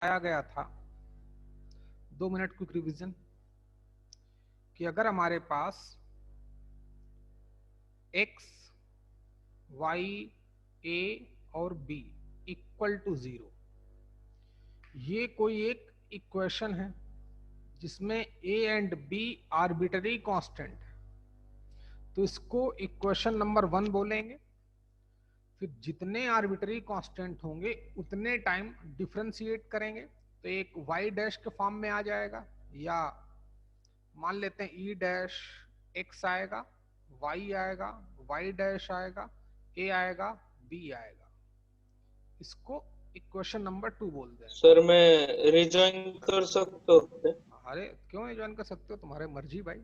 आया गया था 2 मिनट क्विक रिवीजन कि अगर हमारे पास x, y, a और b इक्वल टू 0, ये कोई एक इक्वेशन है जिसमें a and b arbitrary constant है, तो इसको इक्वेशन नंबर 1 बोलेंगे। फिर जितने आर्बिटरी कांस्टेंट होंगे उतने टाइम डिफरेंशिएट करेंगे, तो एक y डैश के फॉर्म में आ जाएगा, या मान लेते हैं ई डैश एक्स आएगा, वाई आएगा, वाई डैश आएगा, ए आएगा, बी आएगा। इसको इक्वेशन नंबर 2 बोलते हैं। सर मैं रिज्वाइन कर सकता हूँ? अरे क्यों ज्वाइन कर सकते हो, तुम्हारे मर्जी भाई।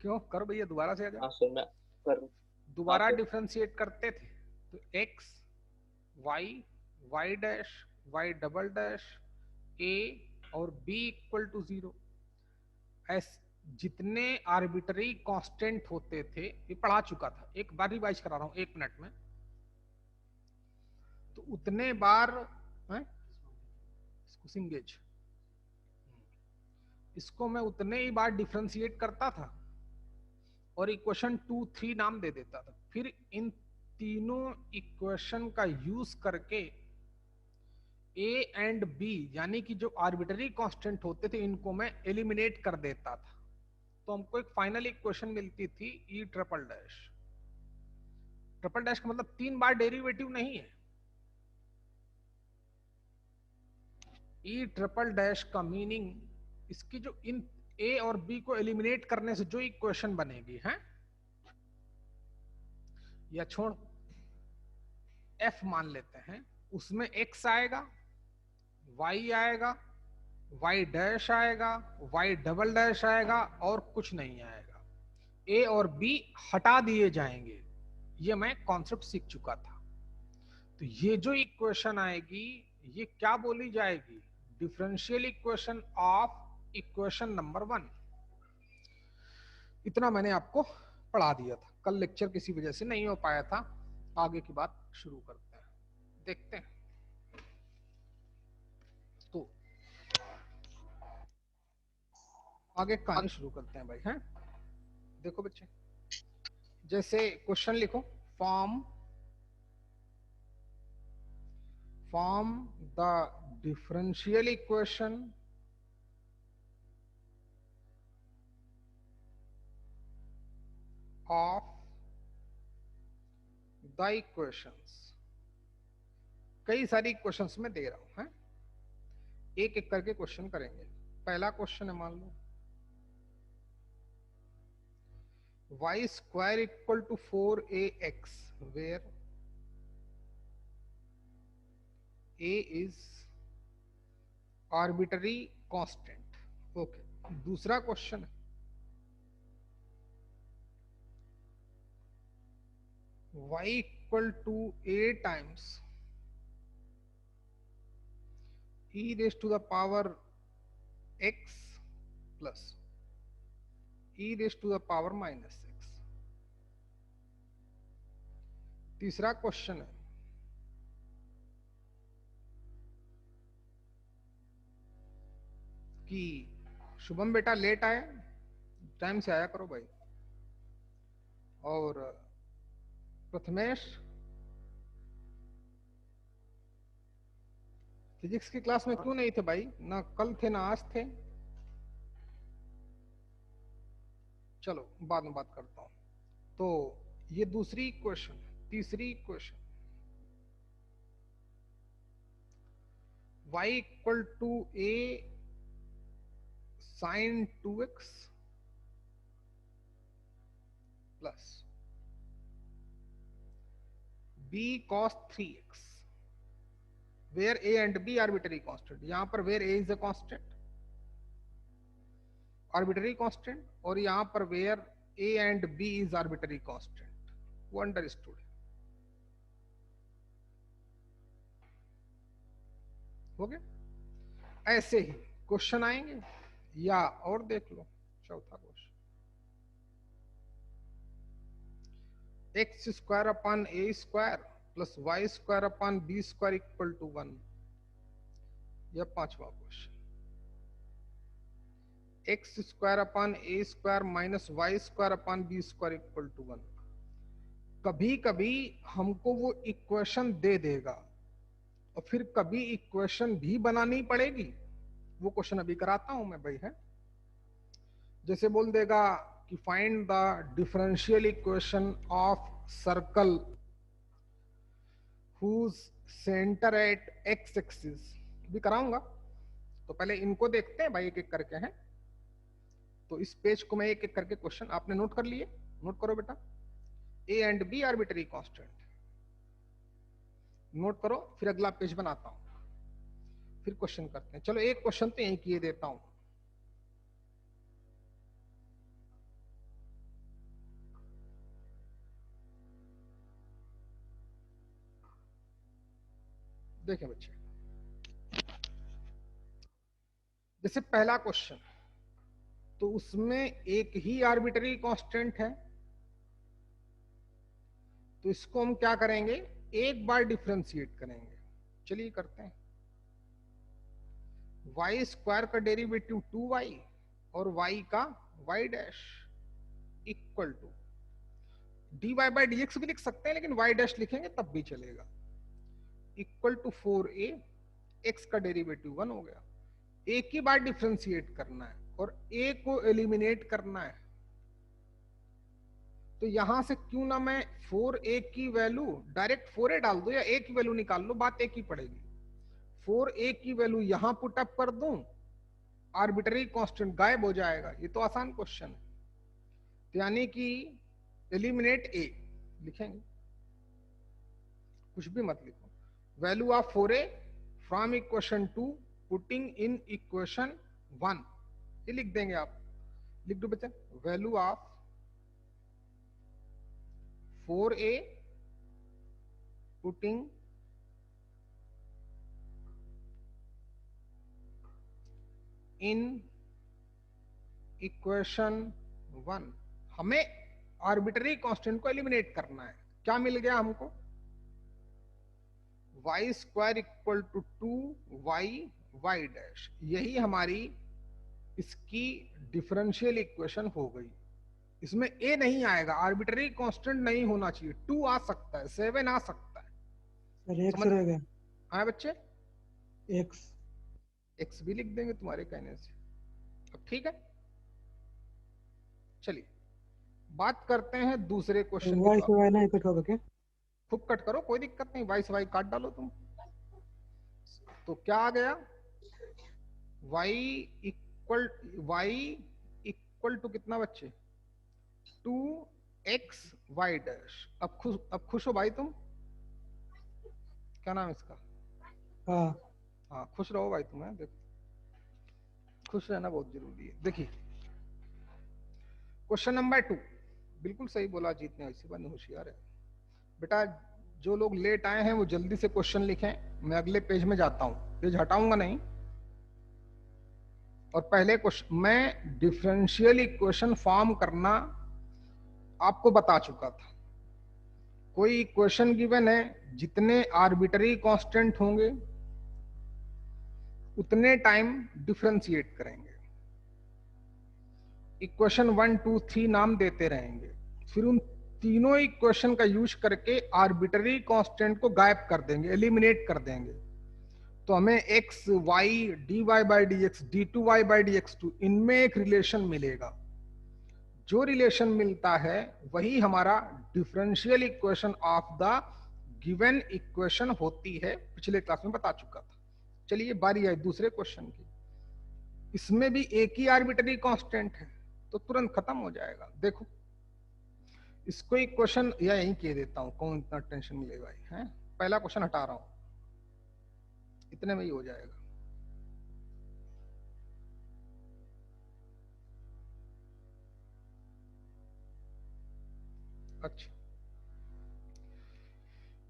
क्यों कर भैया, दोबारा से आ जाओ। हाँ सर मैं कर। हाँ दोबारा सर। डिफरेंशिएट करते थे तो x, y, y dash, y double dash, a और बी इक्वल टू 0। जितने आर्बिटरी कांस्टेंट होते थे, ये पढ़ा चुका था, एक बार रिवाइज करा रहा हूं 1 मिनट में, तो उतने बार इसको सिंगेज, इसको मैं उतने ही बार डिफरेंशिएट करता था और इक्वेशन 2, 3 नाम दे देता था। फिर इन तीनों इक्वेशन का यूज करके ए एंड बी यानी कि जो आर्बिटरी कांस्टेंट होते थे इनको मैं एलिमिनेट कर देता था, तो हमको एक फाइनल इक्वेशन मिलती थी E triple dash. Triple dash का मतलब 3 बार डेरिवेटिव नहीं है। ई ट्रिपल डैश का मीनिंग, इसकी जो इन ए और बी को एलिमिनेट करने से जो इक्वेशन बनेगी है, या छोड़ एफ मान लेते हैं, उसमें एक्स आएगा, वाई आएगा, वाई डैश आएगा, वाई डबल डैश आएगा और कुछ नहीं आएगा। ए और बी हटा दिए जाएंगे। ये मैं कॉन्सेप्ट सीख चुका था। तो ये जो इक्वेशन आएगी ये क्या बोली जाएगी, differential equation of equation number 1। इतना मैंने आपको पढ़ा दिया था, कल लेक्चर किसी वजह से नहीं हो पाया था। आगे की बात शुरू करते हैं, देखते हैं। तो आगे कहानी शुरू करते हैं भाई, हैं। देखो बच्चे, जैसे क्वेश्चन लिखो, form form the differential equation of the equations. कई सारी क्वेश्चंस में दे रहा हूं, हैं, एक एक करके क्वेश्चन करेंगे। पहला क्वेश्चन है, मान लो y square equal to 4ax, where a is arbitrary constant। Okay, दूसरा क्वेश्चन है y equal to a times e raised to the power x plus e raised to the power minus x। तीसरा question है कि शुभम बेटा late आए, time से आया करो भाई। और प्रथमेश फिजिक्स की क्लास में क्यों नहीं थे भाई, ना कल थे ना आज थे। चलो बाद में बात करता हूं। तो ये दूसरी इक्वेशन। तीसरी equation, y equal to a sine 2x plus b cos 3x, where a and b arbitrary constant. यहां पर where a is a constant, arbitrary constant, और यहां पर where a and b is arbitrary constant. वो understood है, हो गया। ऐसे ही क्वेश्चन आएंगे, या और देख लो चौथा question, x square upon a square plus y square upon b square equal to 1। या पांचवा question, x square upon a square minus y square upon b square equal to 1। कभी कभी हमको वो इक्वेशन दे देगा और फिर कभी इक्वेशन भी बनानी पड़ेगी। वो क्वेश्चन अभी कराता हूं मैं भाई, है। जैसे बोल देगा कि find the differential equation of circle whose centre at x axis, भी कराऊंगा। तो पहले इनको देखते हैं भाई, एक एक करके हैं। तो इस पेज को मैं एक एक करके क्वेश्चन आपने नोट कर लिए, नोट करो बेटा। A and b arbitrary constant, note करो, फिर अगला पेज बनाता हूं, फिर क्वेश्चन करते हैं। चलो एक क्वेश्चन तो यही किए देता हूं। देखें बच्चे, जैसे पहला क्वेश्चन, तो उसमें एक ही आर्बिट्ररी कांस्टेंट है, तो इसको हम क्या करेंगे, एक बार डिफरेंशिएट करेंगे। चलिए करते हैं। वाई स्क्वायर का डेरिवेटिव 2y और y का y dash equal to dy by dx भी लिख सकते हैं, लेकिन y डैश लिखेंगे तब भी चलेगा, इक्वल टू 4a, x का डेरिवेटिव 1 हो गया। एक ही बार डिफरेंशिएट करना है और a को एलिमिनेट करना है। तो यहां से क्यों ना मैं 4a की वैल्यू डायरेक्ट 4a डाल दो या a की वैल्यू निकाल लो, बात एक ही पड़ेगी। 4a की वैल्यू यहां पुट अप कर दूं, आर्बिट्ररी कांस्टेंट गायब हो जाएगा। ये तो आसान क्वेश्चन है। तो यानी कि एलिमिनेट a लिखेंगे, कुछ भी मत लिखो। Value of 4a from equation 2 putting in equation 1, ये लिख देंगे आप। लिख दो बच्चे, value of 4a putting in equation 1। हमें आर्बिट्ररी कांस्टेंट को एलिमिनेट करना है। क्या मिल गया हमको, y square equal to 2y y dash. यही हमारी इसकी डिफरेंशियल इक्वेशन हो गई। इसमें a नहीं आएगा, आर्बिट्ररी कांस्टेंट नहीं होना चाहिए। 2 आ सकता है, 7 आ सकता है, एक्स रह गया। हाँ बच्चे, एक्स भी लिख देंगे तुम्हारे कहने से। अब ठीक है, चलिए बात करते हैं दूसरे क्वेश्चन वाई की। से वाई नहीं कट होगा क्या? खूब कट करो, कोई दिक्कत नहीं, वाई से वाई काट डालो तुम। तो क्या आ गया, y इक्वल टू कितना बच्चे, 2x y डैश। अब खुश हो भाई तुम, क्या नाम है इसका? हाँ खुश रहो भाई तुम, है देखो, खुश रहना बहुत जरूरी है। देखिए क्वेश्चन नंबर 2, बिल्कुल सही बोला जीत ने, ऐसी बनी होशियार है बेटा। जो लोग लेट आए हैं वो जल्दी से क्वेश्चन लिखें, मैं अगले पेज में जाता हूं, पेज हटाऊंगा नहीं। और पहले क्वेश्चन मैं डिफरेंशियल इक्वेशन फॉर्म करना आपको बता चुका था। कोई इक्वेशन गिवन है, जितने आर्बिट्ररी कांस्टेंट होंगे उतने टाइम डिफरेंशिएट करेंगे। इक्वेशन 1 2 3 नाम देते रहेंगे, फिर उन तीनों इक्वेशन का यूज करके आर्बिट्ररी कांस्टेंट को गायब कर देंगे, एलिमिनेट कर देंगे। तो हमें x y dy by dx d2y by dx2 इनमें एक रिलेशन मिलेगा। जो रिलेशन मिलता है वही हमारा differential equation of the given equation होती है, पिछले क्लास में बता चुका था। चलिए बारी आई दूसरे क्वेश्चन की। इसमें भी एक ही आर्बिट्ररी कांस्टेंट है, तो तुरंत खत्म हो जाएगा। देखो इसको इक्वेशन या यहीं कह देता हूं, कौन इतना टेंशन मिलेगा, है। पहला क्वेश्चन हटा रहा हूं, इतने में ही हो जाएगा। अच्छा,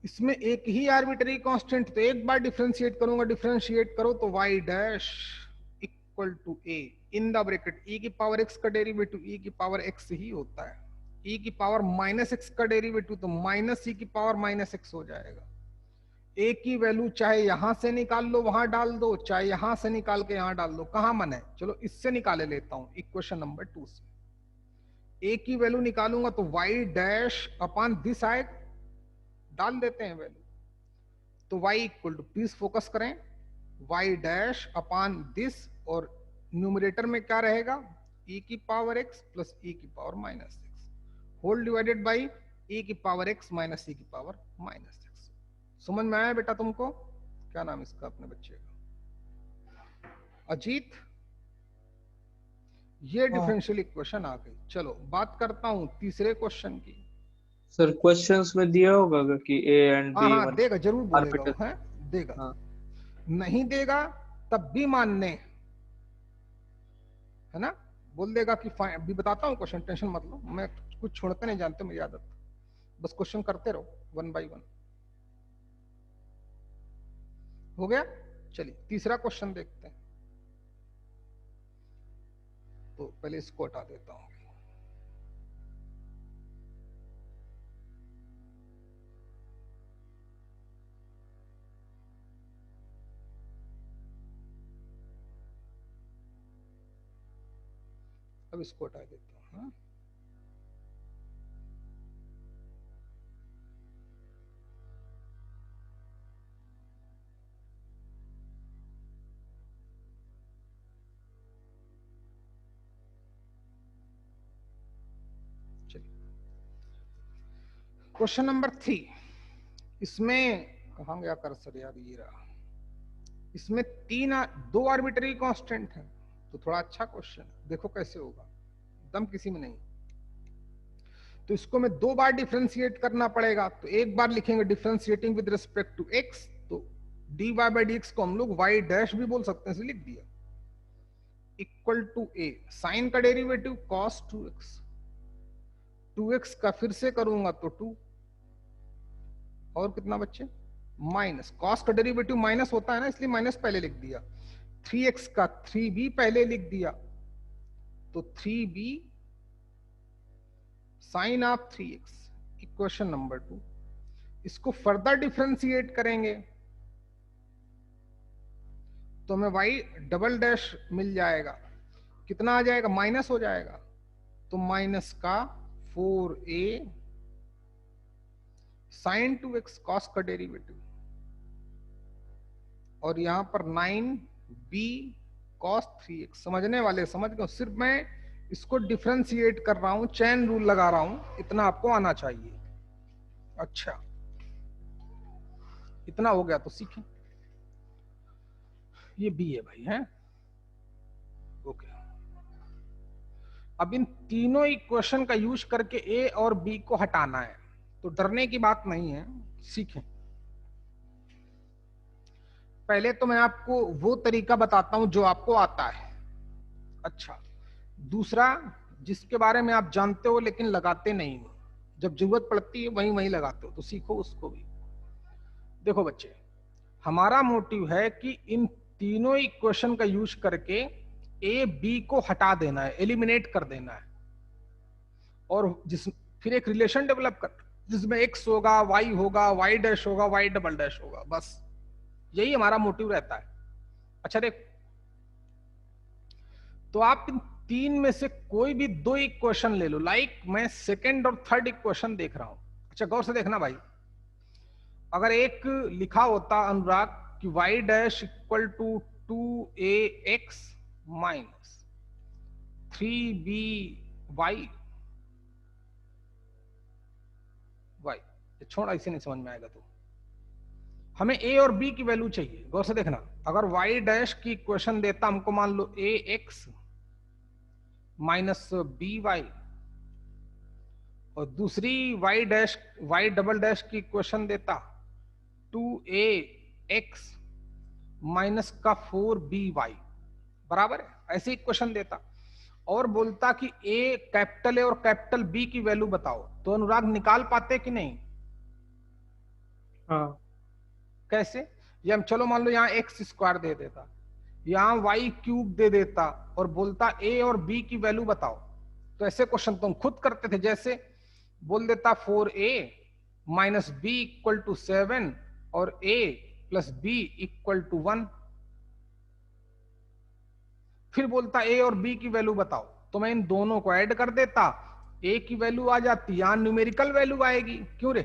इसमें एक ही आर्बिट्ररी कांस्टेंट, तो एक बार डिफरेंशिएट करूंगा, डिफरेंशिएट करो तो y dash equal to a in the bracket e की पावर x का डेरिवेटिव e की पावर x ही होता है, e की पावर माइनस x का डेरिवेटिव तो माइनस e की पावर माइनस x हो जाएगा, ए की वैल्यू चाहे यहां से निकाल लो वहां डाल दो, चाहे यहां से निकाल के यहां डाल दो, कहां मन है। चलो इससे निकाले लेता हूं, इक्वेशन नंबर 2 से ए की वैल्यू निकालूंगा तो y डैश अपॉन दिस आएगा, डाल देते हैं वैल्यू। तो y equal to, please focus करें, y डैश अपॉन दिस, और न्यूमरेटर में क्या रहेगा, e की पावर x प्लस e की power minus x whole divided by e की पावर x माइनस e की पावर माइनस x। समझ में आया बेटा तुमको? क्या नाम इसका अपने बच्चे का? अजीत। ये डिफरेंशियल इक्वेशन आ गई। चलो बात करता हूं तीसरे क्वेश्चन की। सर क्वेश्चंस में दिया होगा कि ए एंड हाँ बी हाँ देगा, जरूर बोलेगा वो, है देगा। हाँ। नहीं देगा तब भी मानने, है ना, बोल देगा कि अभी बताता हूँ क्वेश्चन, टेंशन मत लो, मैं कुछ छोड़ते नहीं, जानते मेरी आदत, बस क्वेश्चन करते रहो 1 by 1। हो गया? चलिए तीसरा क्वेश्चन देखते हैं। तो पहले इसको हटा देता हूं। अब इसको हटा देता हूं। हाँ? क्वेश्चन नंबर 3, इसमें कहां गया कर्सर यार, ये रहा। इसमें दो आर्बिट्ररी कांस्टेंट है, तो थोड़ा अच्छा क्वेश्चन, देखो कैसे होगा, दम किसी में नहीं। तो इसको मैं 2 बार डिफरेंशिएट करना पड़ेगा। तो एक बार लिखेंगे differentiating with respect to x, तो dy बाई डी एक्स को हम लोग y डैश भी बोल सकते हैं, लिख दिया, इक्वल टू a साइन का डेरिवेटिव cos 2x, 2x का फिर से करूंगा तो 2, और कितना बच्चे, माइनस, कॉस का डेरिवेटिव माइनस होता है ना, इसलिए माइनस पहले लिख दिया, 3x का 3b पहले लिख दिया, तो 3b sign of 3x, equation number 2। इसको फर्दर डिफरेंशिएट करेंगे तो हमें y डबल डैश मिल जाएगा, कितना आ जाएगा, माइनस हो जाएगा, तो माइनस का 4a साइन 2x कॉस का डेरिवेटिव, और यहां पर 9b कॉस 3x। समझने वाले समझ गए, सिर्फ मैं इसको डिफरेंशिएट कर रहा हूं, चेन रूल लगा रहा हूं, इतना आपको आना चाहिए। अच्छा इतना हो गया तो सीखें। ये बी है भाई, है ओके। अब इन तीनों इक्वेशन का यूज करके ए और बी को हटाना है, तो डरने की बात नहीं है, सीखें। पहले तो मैं आपको वो तरीका बताता हूं जो आपको आता है। अच्छा, दूसरा जिसके बारे में आप जानते हो लेकिन लगाते नहीं हो, जब जरूरत पड़ती है वहीं वहीं लगाते हो, तो सीखो उसको भी। देखो बच्चे, हमारा मोटिव है कि इन तीनों इक्वेशन का यूज करके ए बी को हटा देना है, एलिमिनेट कर देना है, और फिर एक रिलेशन डेवलप कर जिसमें x होगा, y होगा, y डैश होगा, y डबल डैश होगा, बस यही हमारा मोटिव रहता है। अच्छा देख, तो आप इन तीन में से कोई भी 2 इक्वेशन ले लो, लाइक मैं सेकंड और थर्ड इक्वेशन देख रहा हूं। अच्छा गौर से देखना भाई, अगर एक लिखा होता अनुराग कि y dash equal to 2ax minus 3by y, छोड़ा, इसे नहीं समझ में आएगा। तो हमें a और b की वैल्यू चाहिए। गौर से देखना, अगर y डैश की इक्वेशन देता हमको, मान लो ax माइनस by, और दूसरी y डबल डैश की इक्वेशन देता 2ax माइनस का 4by, बराबर है, ऐसे इक्वेशन देता, और बोलता कि a कैपिटल ए और कैपिटल बी की वैल्यू बताओ, तो अनुराग निकाल पाते कि नहीं? हाँ। कैसे? ये हम, चलो मान लो यहाँ एक्स स्क्वायर दे देता, यहाँ वाई क्यूब दे देता, और बोलता ए और बी की वैल्यू बताओ, तो ऐसे क्वेश्चन तुम खुद करते थे। जैसे बोल देता 4a minus B equal to 7, और a plus b equal to 1। फिर बोलता ए और बी की वैल्यू बताओ, तो मैं इन दोनों को ऐड कर देता, ए की वैल्यू आ जाती, यहां न्यूमेरिकल वैल्यू आएगी। क्यों रे?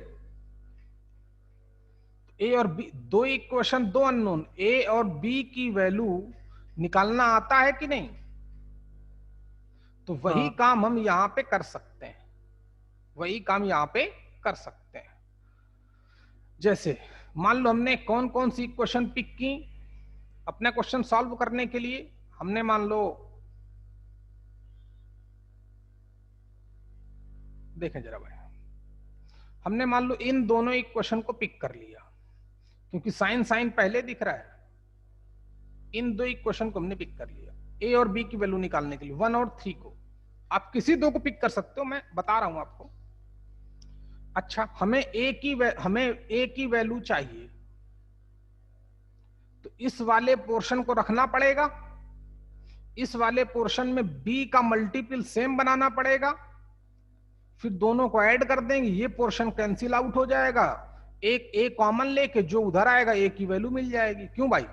ए और बी, दो इक्वेशन दो अननोन, ए और बी की वैल्यू निकालना आता है कि नहीं? तो वही हाँ काम हम यहां पे कर सकते हैं, वही काम यहां पे कर सकते हैं। जैसे मान लो हमने कौन कौन सी इक्वेशन पिक की अपना क्वेश्चन सॉल्व करने के लिए। हमने मान लो, देखें जरा भाई, हमने मान लो इन दोनों इक्वेशन को पिक कर लिया, क्योंकि साइन साइन पहले दिख रहा है। इन दो इक्वेशन को हमने पिक कर लिया ए और बी की वैल्यू निकालने के लिए, 1 और 3 को। आप किसी दो को पिक कर सकते हो, मैं बता रहा हूं आपको। अच्छा, हमें ए की वैल्यू चाहिए, तो इस वाले पोर्शन को रखना पड़ेगा, इस वाले पोर्शन में बी का मल्टीपल सेम बनाना पड़ेगा, फिर दोनों को ऐड कर देंगे, ये पोर्शन कैंसिल आउट हो जाएगा, एक ए कॉमन लेके जो उधर आएगा ए की वैल्यू मिल जाएगी। क्यों भाई?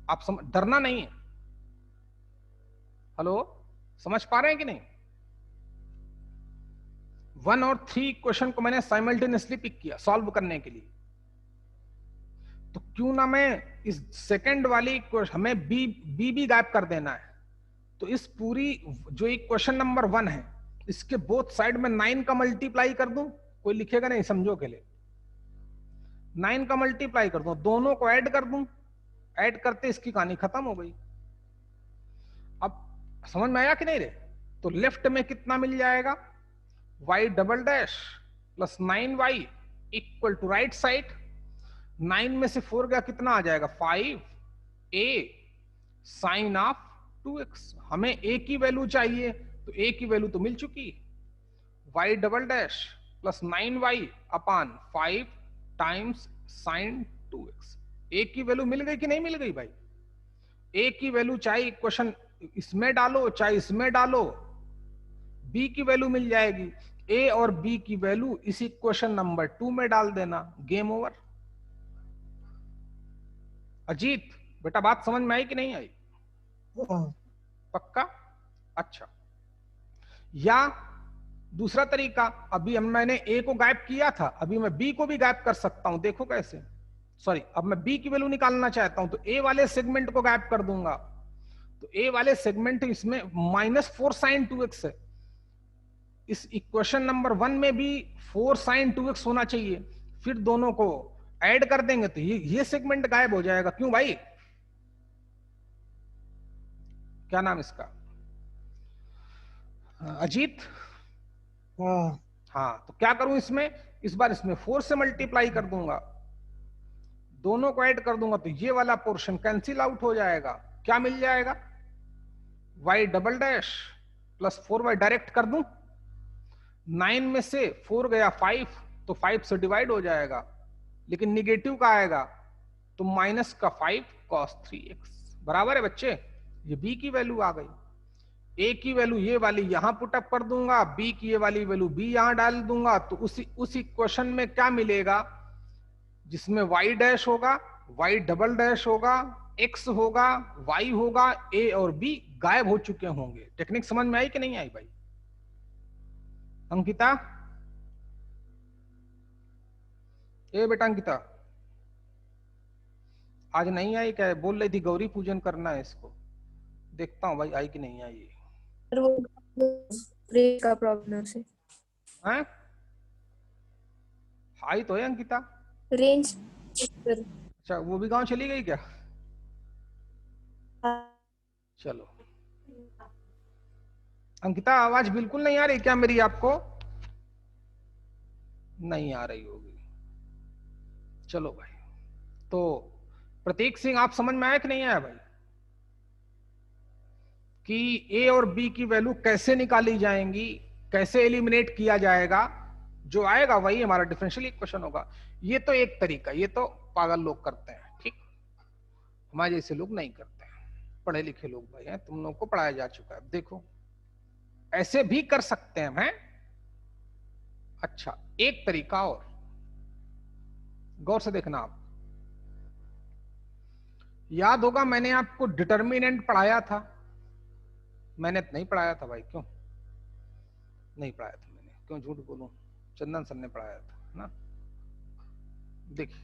आप डरना नहीं है। हेलो, समझ पा रहे हैं कि नहीं? 1 और 3 क्वेश्चन को मैंने साइमल्टेनियसली पिक किया सॉल्व करने के लिए, तो क्यों ना मैं इस सेकंड वाली हमें बी भी गायब कर देना है, तो इस पूरी जो इक्वेशन नंबर 1 है, इसके बोथ साइड में 9 का मल्टीप्लाई कर दूं। कोई लिखेगा नहीं, समझो के लिए 9 का मल्टीप्लाई कर दूं, दोनों को ऐड कर दूं, ऐड करते इसकी कहानी खत्म हो गई। अब समझ में आया कि नहीं रे? तो लेफ्ट में कितना मिल जाएगा, y double dash plus 9y equal to right side, 9 में से 4 गया, कितना आ जाएगा 5a साइन ऑफ 2x। हमें a की वैल्यू चाहिए, तो a की वैल्यू तो मिल चुकी, y double dash plus 9y upon 5 times sign 2x। a की वैल्यू मिल गई कि नहीं मिल गई भाई? a की वैल्यू चाहे इक्वेशन इसमें डालो चाहे इसमें डालो, b की वैल्यू मिल जाएगी। a और b की वैल्यू इस इक्वेशन नंबर 2 में डाल देना, गेम ओवर। अजीत बेटा, बात समझ में आई कि नहीं आई? हाँ पक्का? अच्छा, या दूसरा तरीका, अभी मैंने ए को गायब किया था, अभी मैं बी को भी गायब कर सकता हूं। देखो कैसे, सॉरी, अब मैं बी की वैल्यू निकालना चाहता हूं, तो ए वाले सेगमेंट को गायब कर दूंगा, तो ए वाले सेगमेंट इसमें -4 साइन 2x है, इस इक्वेशन नंबर 1 में भी 4 साइन 2x होना चाहिए, फिर दोनों को ऐड कर देंगे तो ये सेगमेंट गायब हो जाएगा। क्यों भाई? क्या नाम इसका, अजीत? हाँ हाँ, तो क्या करूं इसमें, इस बार इसमें 4 से मल्टीप्लाई कर दूंगा, दोनों को ऐड कर दूंगा, तो ये वाला पोर्शन कैंसिल आउट हो जाएगा। क्या मिल जाएगा, y double dash plus 4y direct कर दूं, 9 में से 4 गया 5, तो 5 से डिवाइड हो जाएगा, लेकिन निगेटिव का आएगा, तो माइनस का 5 cos 3x बराबर है बच्चे। ये b की वैल्यू आ गई, a की वैल्यू ये वाली यहां पुटअप कर दूंगा, b की ये वाली वैल्यू b यहां डाल दूंगा, तो उस इक्वेशन में क्या मिलेगा, जिसमें y डैश होगा, y डबल डैश होगा, x होगा, y होगा, a और b गायब हो चुके होंगे। टेक्निक समझ में आई कि नहीं आई भाई? अंकिता, ए बेटा अंकिता, आज नहीं आई क्या? बोल रही थी गौरी पूजन करना है इसको, देखता हूं भाई आई कि नहीं आई। वो ब्रेक का प्रॉब्लम से हैं? आई तो है अंकिता। रेंज पर। अच्छा, वो भी गांव चली गई क्या? चलो, अंकिता आवाज बिल्कुल नहीं आ रही क्या मेरी आपको? नहीं आ रही होगी। चलो भाई, तो प्रतीक सिंह, आप समझ में आया कि नहीं आया भाई, कि ए और बी की वैल्यू कैसे निकाली जाएंगी, कैसे एलिमिनेट किया जाएगा, जो आएगा वही हमारा डिफरेंशियल इक्वेशन होगा। ये तो एक तरीका, ये तो पागल लोग करते हैं, ठीक, हमारे जैसे लोग नहीं करते हैं, पढ़े लिखे लोग भाई हैं, तुम लोग को पढ़ाया जा चुका है। देखो ऐसे भी कर सकते हैं, हैं? अच्छा, एक तरीका और, गौर से देखना आप। याद होगा मैंने आपको डिटर्मिनेंट पढ़ाया था, मैंने नहीं पढ़ाया था भाई, क्यों नहीं पढ़ाया था मैंने, क्यों झूठ बोलूं, चंदन सर ने पढ़ाया था ना। देखिए,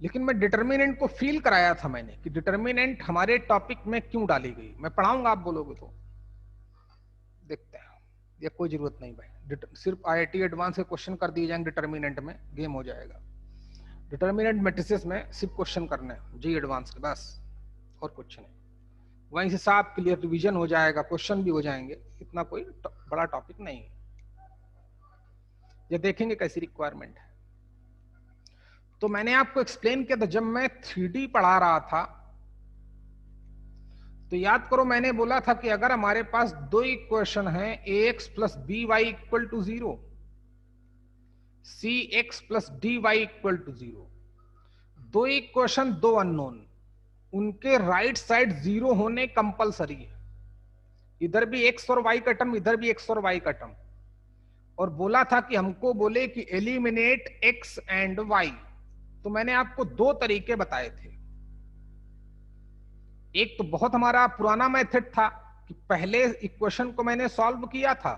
लेकिन मैं डिटर्मिनेंट को फील कराया था मैंने कि डिटर्मिनेंट हमारे टॉपिक में क्यों डाली गई। मैं पढ़ाऊंगा, आप बोलोगे तो देखते हैं, ये कोई जरूरत नहीं भाई, सिर्फ आईआईटी एडवांस के क्वेश्चन कर दिए जाएंगे डिटर्मिनेंट में, गेम हो जाएगा। डिटर्मिनेंट मैट्रिसेस में सिर्फ क्वेश्चन करने जी एडवांस के, बस और कुछ नहीं। वहीं से साफ क्लियर रिवीजन हो जाएगा, क्वेश्चन भी हो जाएंगे, इतना कोई बड़ा टॉपिक नहीं है। ये देखेंगे कैसी रिक्वायरमेंट है। तो मैंने आपको एक्सप्लेन किया था, जब मैं 3D पढ़ा रहा था तो याद करो मैंने बोला था कि अगर हमारे पास दो इक्वेशन है, ax plus b y equal to 0, cx plus d y equal to 0, दो इक्वेशन दो अननोन, उनके राइट साइड 0 होने कंपलसरी है। इधर भी x और y का टर्म, इधर भी x और y का टर्म। और बोला था कि हमको बोले कि एलिमिनेट x एंड y, तो मैंने आपको दो तरीके बताए थे। एक तो बहुत हमारा पुराना मेथड था कि पहले इक्वेशन को मैंने सॉल्व किया था,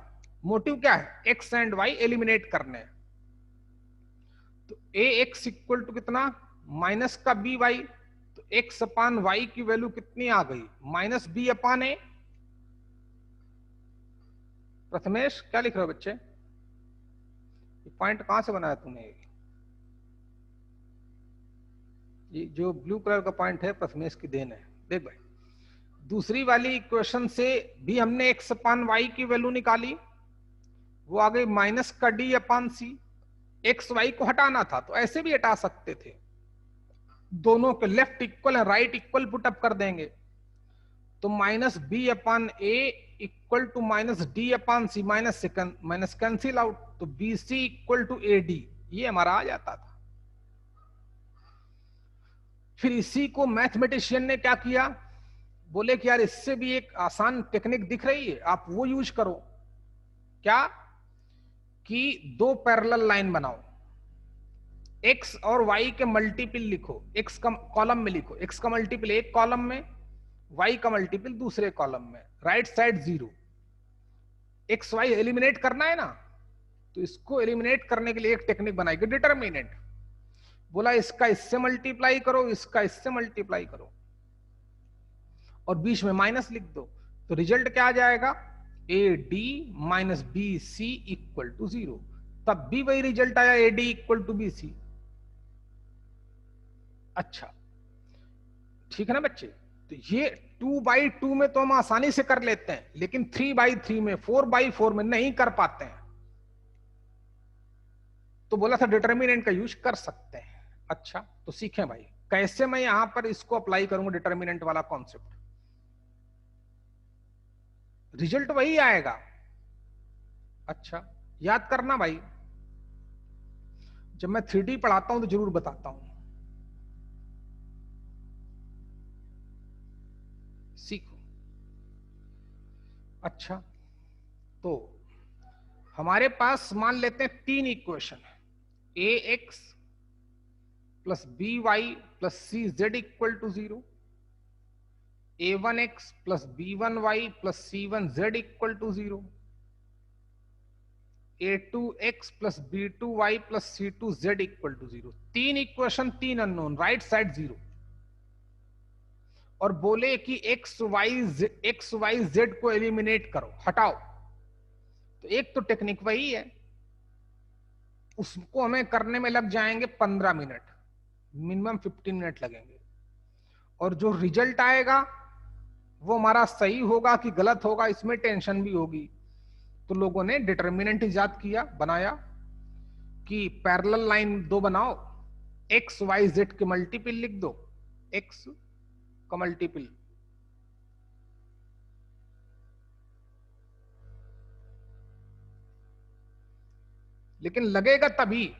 मोटिव क्या है, x एंड y एलिमिनेट करने। तो ax इक्वल टू कितना, माइनस का बी वाई, तो x अपान y की वैल्यू कितनी आ गई, माइनस बी अपान ए। प्रथमेश क्या लिख रहे हो बच्चे, पॉइंट कहां से बनाया तूने, ये जो ब्लू कलर का पॉइंट है प्रथमेश की देन है। देख भाई, दूसरी वाली इक्वेशन से भी हमने x अपान वाई की वैल्यू निकाली, वो आ गई माइनस का डी अपान सी। एक्स वाई को हटाना था तो ऐसे भी हटा सकते थे, दोनों के लेफ्ट इक्वल है राइट इक्वल पुटअप कर देंगे, तो minus b upon a equal to minus d upon c, minus second minus cancel out, तो b c equal to a d, ये हमारा आ जाता था। फिर इसी को मैथमेटिशियन ने क्या किया, बोले कि यार इससे भी एक आसान टेक्निक दिख रही है, आप वो यूज करो। क्या कि दो पैरेलल लाइन बनाओ, x और y के मल्टीपल लिखो, x का कॉलम में लिखो, x का मल्टीपल एक कॉलम में, y का मल्टीपल दूसरे कॉलम में, right side 0। x y eliminate करना है ना, तो इसको एलिमिनेट करने के लिए एक टेक्निक बनाएगी डिटर्मिनेंट। बोला इसका इससे मल्टीप्लाई करो, इसका इससे मल्टीप्लाई करो, और बीच में माइनस लिख दो, तो रिजल्ट क्या आ जाएगा, a d minus b c equal to 0। तब भी वही रिजल्ट आया, a d equal to b c. अच्छा ठीक है ना बच्चे, तो ये 2/2 में तो हम आसानी से कर लेते हैं, लेकिन 3/3 में 4/4 में नहीं कर पाते हैं। तो बोला था डिटर्मिनेंट का यूज कर सकते हैं। अच्छा तो सीखें भाई, कैसे मैं यहां पर इसको अप्लाई करूंगा डिटर्मिनेंट वाला कॉन्सेप्ट, रिजल्ट वही आएगा। अच्छा याद करना भाई, जब मैं 3D पढ़ाता हूं तो जरूर बताता हूं, सीखो। अच्छा तो हमारे पास मान लेते हैं तीन इक्वेशन है, ax plus b y plus c z equal to 0, a1x plus b1y plus c1z equal to 0, a2x plus b2y plus c2z equal to 0। तीन इक्वेशन, तीन अननोन, राइट साइड 0, और बोले कि x y z को eliminate करो, हटाओ। तो एक तो टेक्निक वही है, उसको हमें करने में लग जाएंगे 15 मिनट, मिनिमम 15 मिनट लगेंगे, और जो रिजल्ट आएगा वो हमारा सही होगा कि गलत होगा इसमें टेंशन भी होगी। तो लोगों ने डिटर्मिनेंट इजाद किया, बनाया कि पैरेलल लाइन दो बनाओ, एक्स वाई जेड के मल्टीपल लिख दो, एक्स का मल्टीपल, लेकिन लगेगा तभी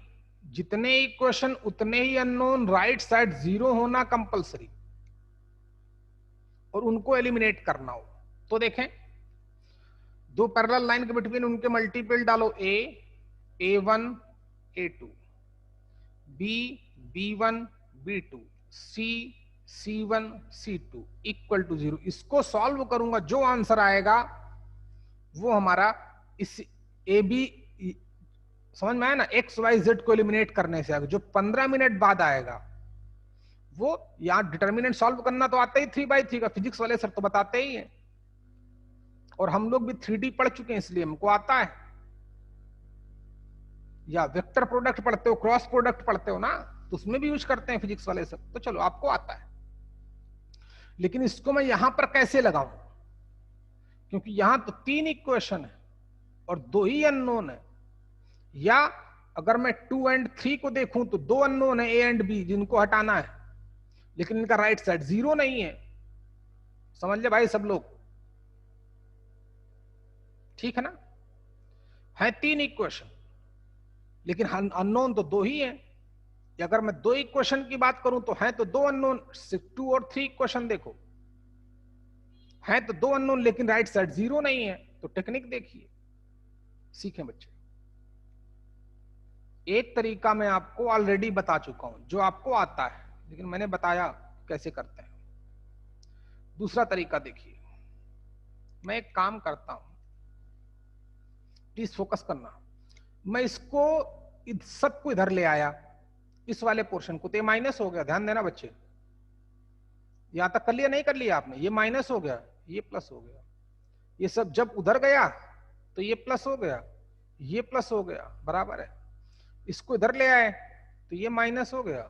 जितने इक्वेशन उतने ही अननोन, राइट साइड 0 होना कंपलसरी, और उनको एलिमिनेट करना हो। तो देखें, दो पैरेलल लाइन के बिटवीन उनके मल्टीपल डालो, a a1 a2, बी B1 B2 C C1 C2 equal to 0। इसको सॉल्व करूंगा, जो आंसर आएगा वो हमारा इस ए बी, समझ में आया ना, एक्स वाई जेड को एलिमिनेट करने से आएगा। जो 15 मिनट बाद आएगा वो, यहां डिटर्मिनेंट सॉल्व करना तो आता ही 3/3 का, फिजिक्स वाले सर तो बताते ही हैं, और हम लोग भी 3D पढ़ चुके हैं इसलिए हमको आता है। या वेक्टर प्रोडक्ट पढ़ते हो, क्रॉस प्रोडक्ट पढ़ते हो ना, तो उसमें भी यूज करते हैं फिजिक्स वाले सब, तो चलो आपको आता है। लेकिन इसको मैं यहां पर कैसे लगाऊं, क्योंकि यहां तो 3 इक्वेशन है और 2 ही अननोन है। या अगर मैं 2 और 3 को देखूं तो 2 अननोन है, ए एंड बी, जिनको हटाना है, लेकिन इनका राइट साइड 0 नहीं है। समझ ले भाई सब लोग, ठीक है ना। है 3 इक्वेशन लेकिन अननोन तो 2 ही है। अगर मैं 2 इक्वेशन की बात करूं तो है तो 2 अननोन, 2 और 3 इक्वेशन देखो, है तो 2 अननोन लेकिन राइट साइड 0 नहीं है। तो टेक्निक देखिए, सीखें बच्चे। एक तरीका मैं आपको ऑलरेडी बता चुका हूं, जो आपको आता है, लेकिन मैंने बताया कैसे करते हैं। दूसरा तरीका देखिए, मैं एक काम करता हूं, प्लीज फोकस करना। मैं इसको सबको इधर ले आया, इस वाले पोर्शन को, तो ये माइनस हो गया, ध्यान देना बच्चे। यहां तक कर लिया, नहीं कर लिया आपने? ये माइनस हो गया, ये प्लस हो गया। ये सब जब उधर गया तो ये प्लस हो गया, ये प्लस हो गया, बराबर है। इसको इधर ले आए तो ये माइनस हो गया,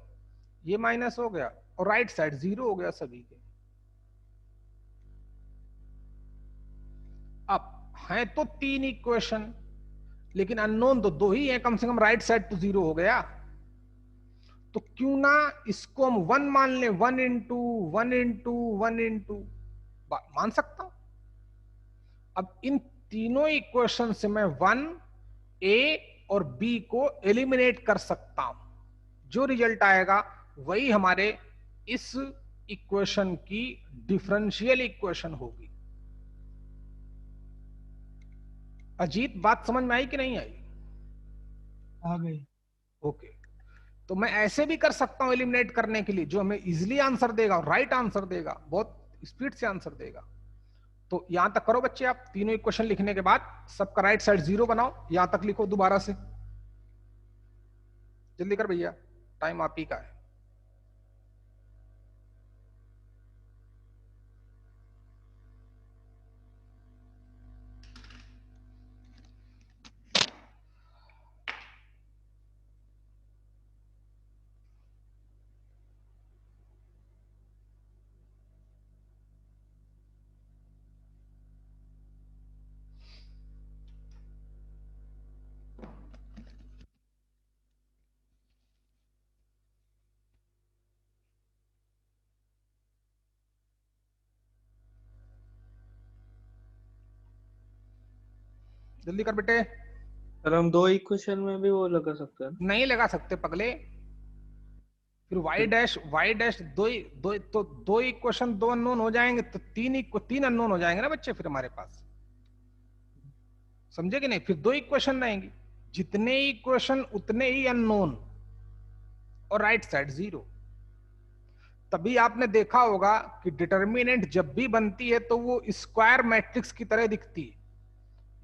ये माइनस हो गया, और राइट साइड 0 हो गया सभी के। अब है तो 3 इक्वेशन लेकिन अननोन तो 2 ही है, कम से कम राइट साइड तो 0 हो गया। तो क्यों ना इसको हम 1 मान लें, 1 इंटू 1 इंटू 1 इंटू, मान सकता हूं। अब इन तीनों इक्वेशन से मैं 1 ए और बी को एलिमिनेट कर सकता हूं। जो रिजल्ट आएगा वही हमारे इस इक्वेशन की डिफरेंशियल इक्वेशन होगी। अजीत, बात समझ में आई कि नहीं आई? आ गई। ओके, तो मैं ऐसे भी कर सकता हूं एलिमिनेट करने के लिए, जो हमें इजीली आंसर देगा और राइट आंसर देगा, बहुत स्पीड से आंसर देगा। तो यहां तक करो बच्चे, आप तीनों इक्वेशन लिखने के बाद सबका राइट साइड 0 बनाओ, यहां तक लिखो दोबारा से। जल्दी कर भैया, टाइम आप ही का है। जल्दी कर बेटे। सर हम 2 इक्वेशन में भी वो लगा सकते हैं? नहीं लगा सकते पगले, फिर वाई डैश दो इक्वेशन 2 अननोन हो जाएंगे, तो 3 अननोन हो जाएंगे ना बच्चे फिर हमारे पास, समझे कि नहीं? फिर 2 इक्वेशन रहेंगी, जितने इक्वेशन उतने ही अननोन, और राइट साइड 0। तभी आपने देखा होगा कि डिटर्मिनेंट जब भी बनती है तो वो स्क्वायर मैट्रिक्स की तरह दिखती है,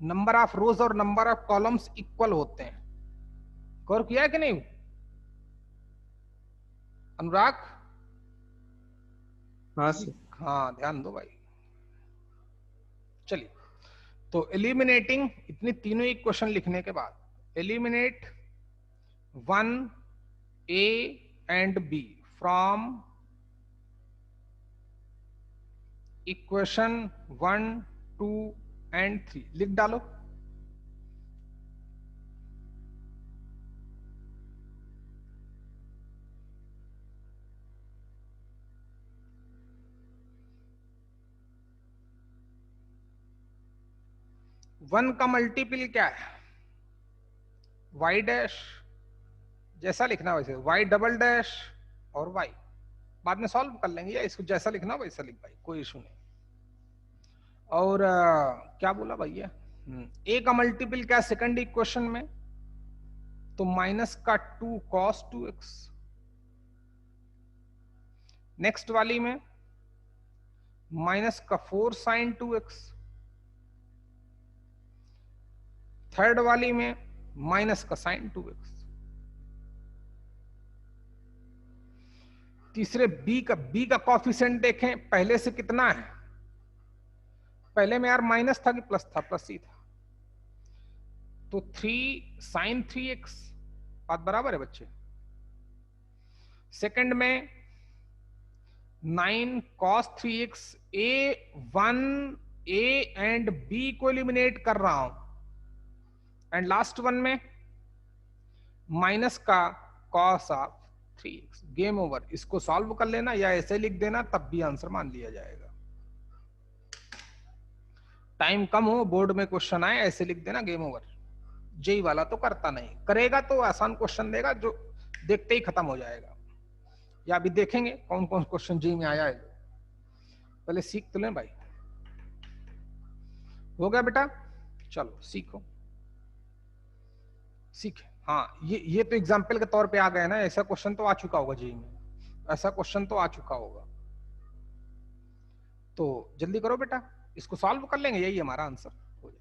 नंबर ऑफ रोज और नंबर ऑफ कॉलम्स इक्वल होते हैं। गौर किया कि नहीं अनुराग? हाँ सर। हाँ, ध्यान दो भाई। चलिए, तो एलिमिनेटिंग इतनी तीनों इक्वेशन लिखने के बाद, eliminate 1 a and b from equation 1 2 and 3, लिख डालो। वन का मल्टीपल क्या है? वाई डैश, जैसा लिखना वैसे, वाई डबल डैश और वाई, बाद में सॉल्व कर लेंगे, या इसको जैसा लिखना वैसा लिख भाई, कोई इशू नहीं। और क्या बोला भैया? ए का मल्टीपल क्या सेकंड इक्वेशन में? तो माइनस का 2 cos 2x। नेक्स्ट वाली में माइनस का 4 sin 2x। थर्ड वाली में माइनस का sin 2x। तीसरे b का कॉफिशिएंट देखें, पहले से कितना है? पहले में यार माइनस था कि प्लस था? प्लस ही था। तो 3 sin 3x, बात बराबर है बच्चे। सेकंड में 9 cos 3x। a1 a and b को एलिमिनेट कर रहा हूं। एंड लास्ट वन में माइनस का cos of 3x। Game over. इसको सॉल्व कर लेना या ऐसे लिख देना, तब भी आंसर मान लिया जाएगा। टाइम कम हो, बोर्ड में क्वेश्चन आए, ऐसे लिख देना, गेम ओवर। जेई वाला तो करता नहीं, करेगा तो आसान क्वेश्चन देगा जो देखते ही खत्म हो जाएगा। या अभी देखेंगे कौन कौन क्वेश्चन जेई में आया है। पहले सीख तो लें भाई। हो गया बेटा? चलो सीखो, सीखे। हाँ, ये तो एग्जाम्पल के तौर पे आ गए ना। ऐसा क्वेश्चन तो आ चुका होगा जेई में, ऐसा क्वेश्चन तो आ चुका होगा। तो जल्दी करो बेटा, इसको सॉल्व कर लेंगे, यही हमारा आंसर हो जाएगा।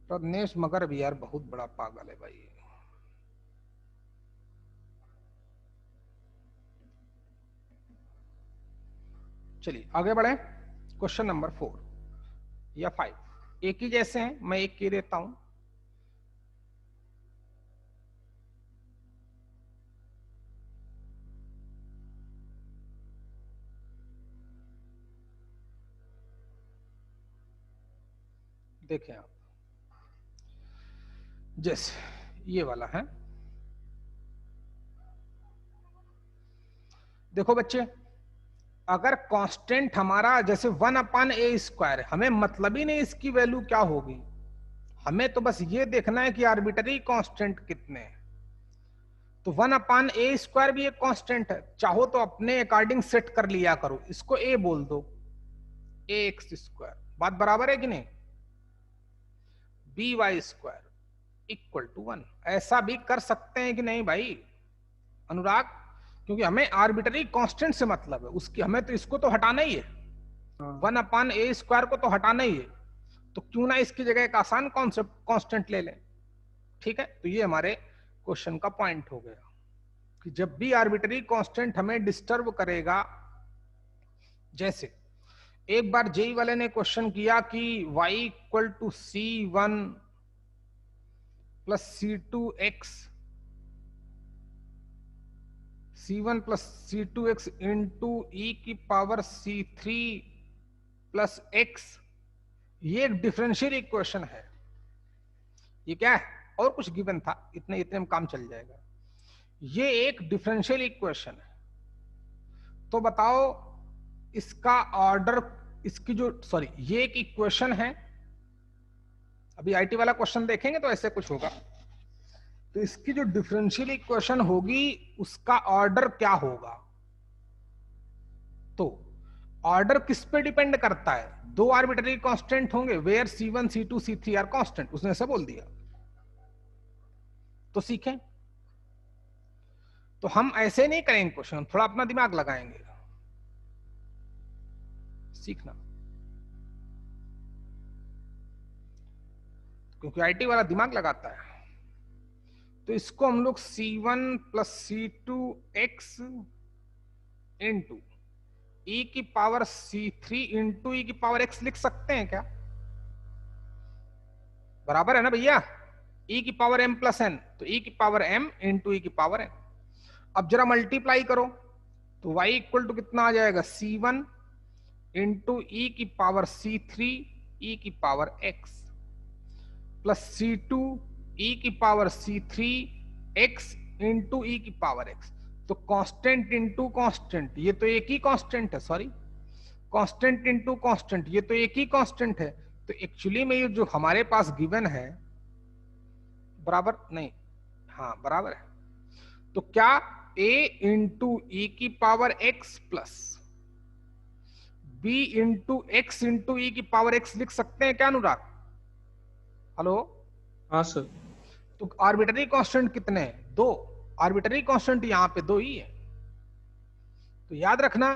प्रज्ञेश मगर भी यार बहुत बड़ा पागल है भाई। चलिए आगे बढ़े। क्वेश्चन नंबर 4 या 5 एक ही जैसे हैं, मैं एक की देता हूं। देखें आप, जैसे ये वाला है। देखो बच्चे, अगर कांस्टेंट हमारा जैसे 1/a², हमें मतलब ही नहीं इसकी वैल्यू क्या होगी, हमें तो बस ये देखना है कि आर्बिट्ररी कांस्टेंट कितने हैं। तो 1/a² भी एक कांस्टेंट है, चाहो तो अपने अकॉर्डिंग सेट कर लिया करो। इसको a बोल दो, ax²। बात बराबर है कि नहीं? by² equal to 1। ऐसा भी कर सकते हैं कि नहीं भाई अनुराग? क्योंकि हमें आर्बिट्ररी कांस्टेंट से मतलब है, उसकी हमें तो इसको तो हटाना ही है। 1/a² को तो हटाना ही है, तो क्यों ना इसकी जगह एक आसान कॉन्सेप्ट कांस्टेंट ले लें। ठीक है, तो ये हमारे क्वेश्चन का पॉइंट हो गया कि जब भी आर्बिट्ररी कांस्टेंट हमें डिस्टर्ब करेगा, जैसे एक बार जेई वाले ने क्वेश्चन किया कि y equal to c1 plus c2x, c1 plus c2x into e की पावर c3 प्लस x। ये एक डिफरेंशियल इक्वेशन है। ये क्या है? और कुछ गिवन था, इतने इतने में काम चल जाएगा। ये एक डिफरेंशियल इक्वेशन है। तो बताओ इसका ऑर्डर, इसकी जो सॉरी ये एक इक्वेशन है। अभी आईटी वाला क्वेश्चन देखेंगे तो ऐसे कुछ होगा। तो इसकी जो डिफरेंशियल इक्वेशन होगी उसका ऑर्डर क्या होगा? तो ऑर्डर किस पे डिपेंड करता है? दो आर्बिट्ररी कांस्टेंट होंगे, where c1 c2 c3 are constant. उसने ऐसा बोल दिया। तो सीखें, तो हम ऐसे नहीं करेंगे क्वेश्चन, थोड़ा अपना दिमाग लगाएंगे। सीखना, क्योंकि आईटी वाला दिमाग लगाता है। तो इसको हम लोग c1 plus c2x into e की पावर c3 इंटू e की पावर x लिख सकते हैं क्या? बराबर है ना भैया? e की पावर m प्लस n, तो e की पावर m इंटू e की पावर n। अब जरा मल्टीप्लाई करो तो y इक्वल टू कितना आ जाएगा? c1 इंटू e की पावर c3 e की power x plus c2 e की power c3 x into e की पावर x। तो कांस्टेंट इंटू कांस्टेंट, ये तो एक ही कांस्टेंट है। सॉरी, कांस्टेंट इंटू कांस्टेंट, ये तो एक ही कांस्टेंट है। तो एक्चुअली में ये जो हमारे पास गिवन है, बराबर नहीं, हाँ बराबर है। तो क्या a इंटू e की power x plus b into x into e की पावर x लिख सकते हैं क्या अनुराग? हेलो, हाँ सर। तो आर्बिटरी कांस्टेंट कितने हैं? 2। आर्बिटरी कांस्टेंट यहाँ पे 2 ही है। तो याद रखना,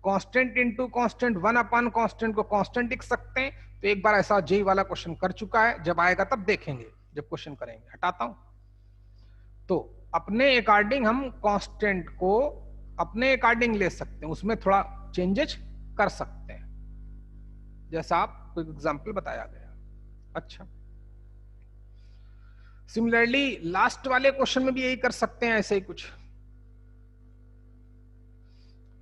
constant into constant, 1 upon constant को कांस्टेंट लिख सकते हैं। तो एक बार ऐसा जेई वाला क्वेश्चन कर चुका है, जब आएगा तब देखेंगे, जब क्वेश्चन करेंगे। हटाता हूं। तो अपने अकॉर्डिंग हम कांस्टेंट को अपने अकॉर्डिंग ले सकते हैं, उसमें थोड़ा चेंजेस कर सकते हैं, जैसा आपको एग्जाम्पल बताया गया। अच्छा, सिमिलरली लास्ट वाले क्वेश्चन में भी यही कर सकते हैं, ऐसे ही कुछ।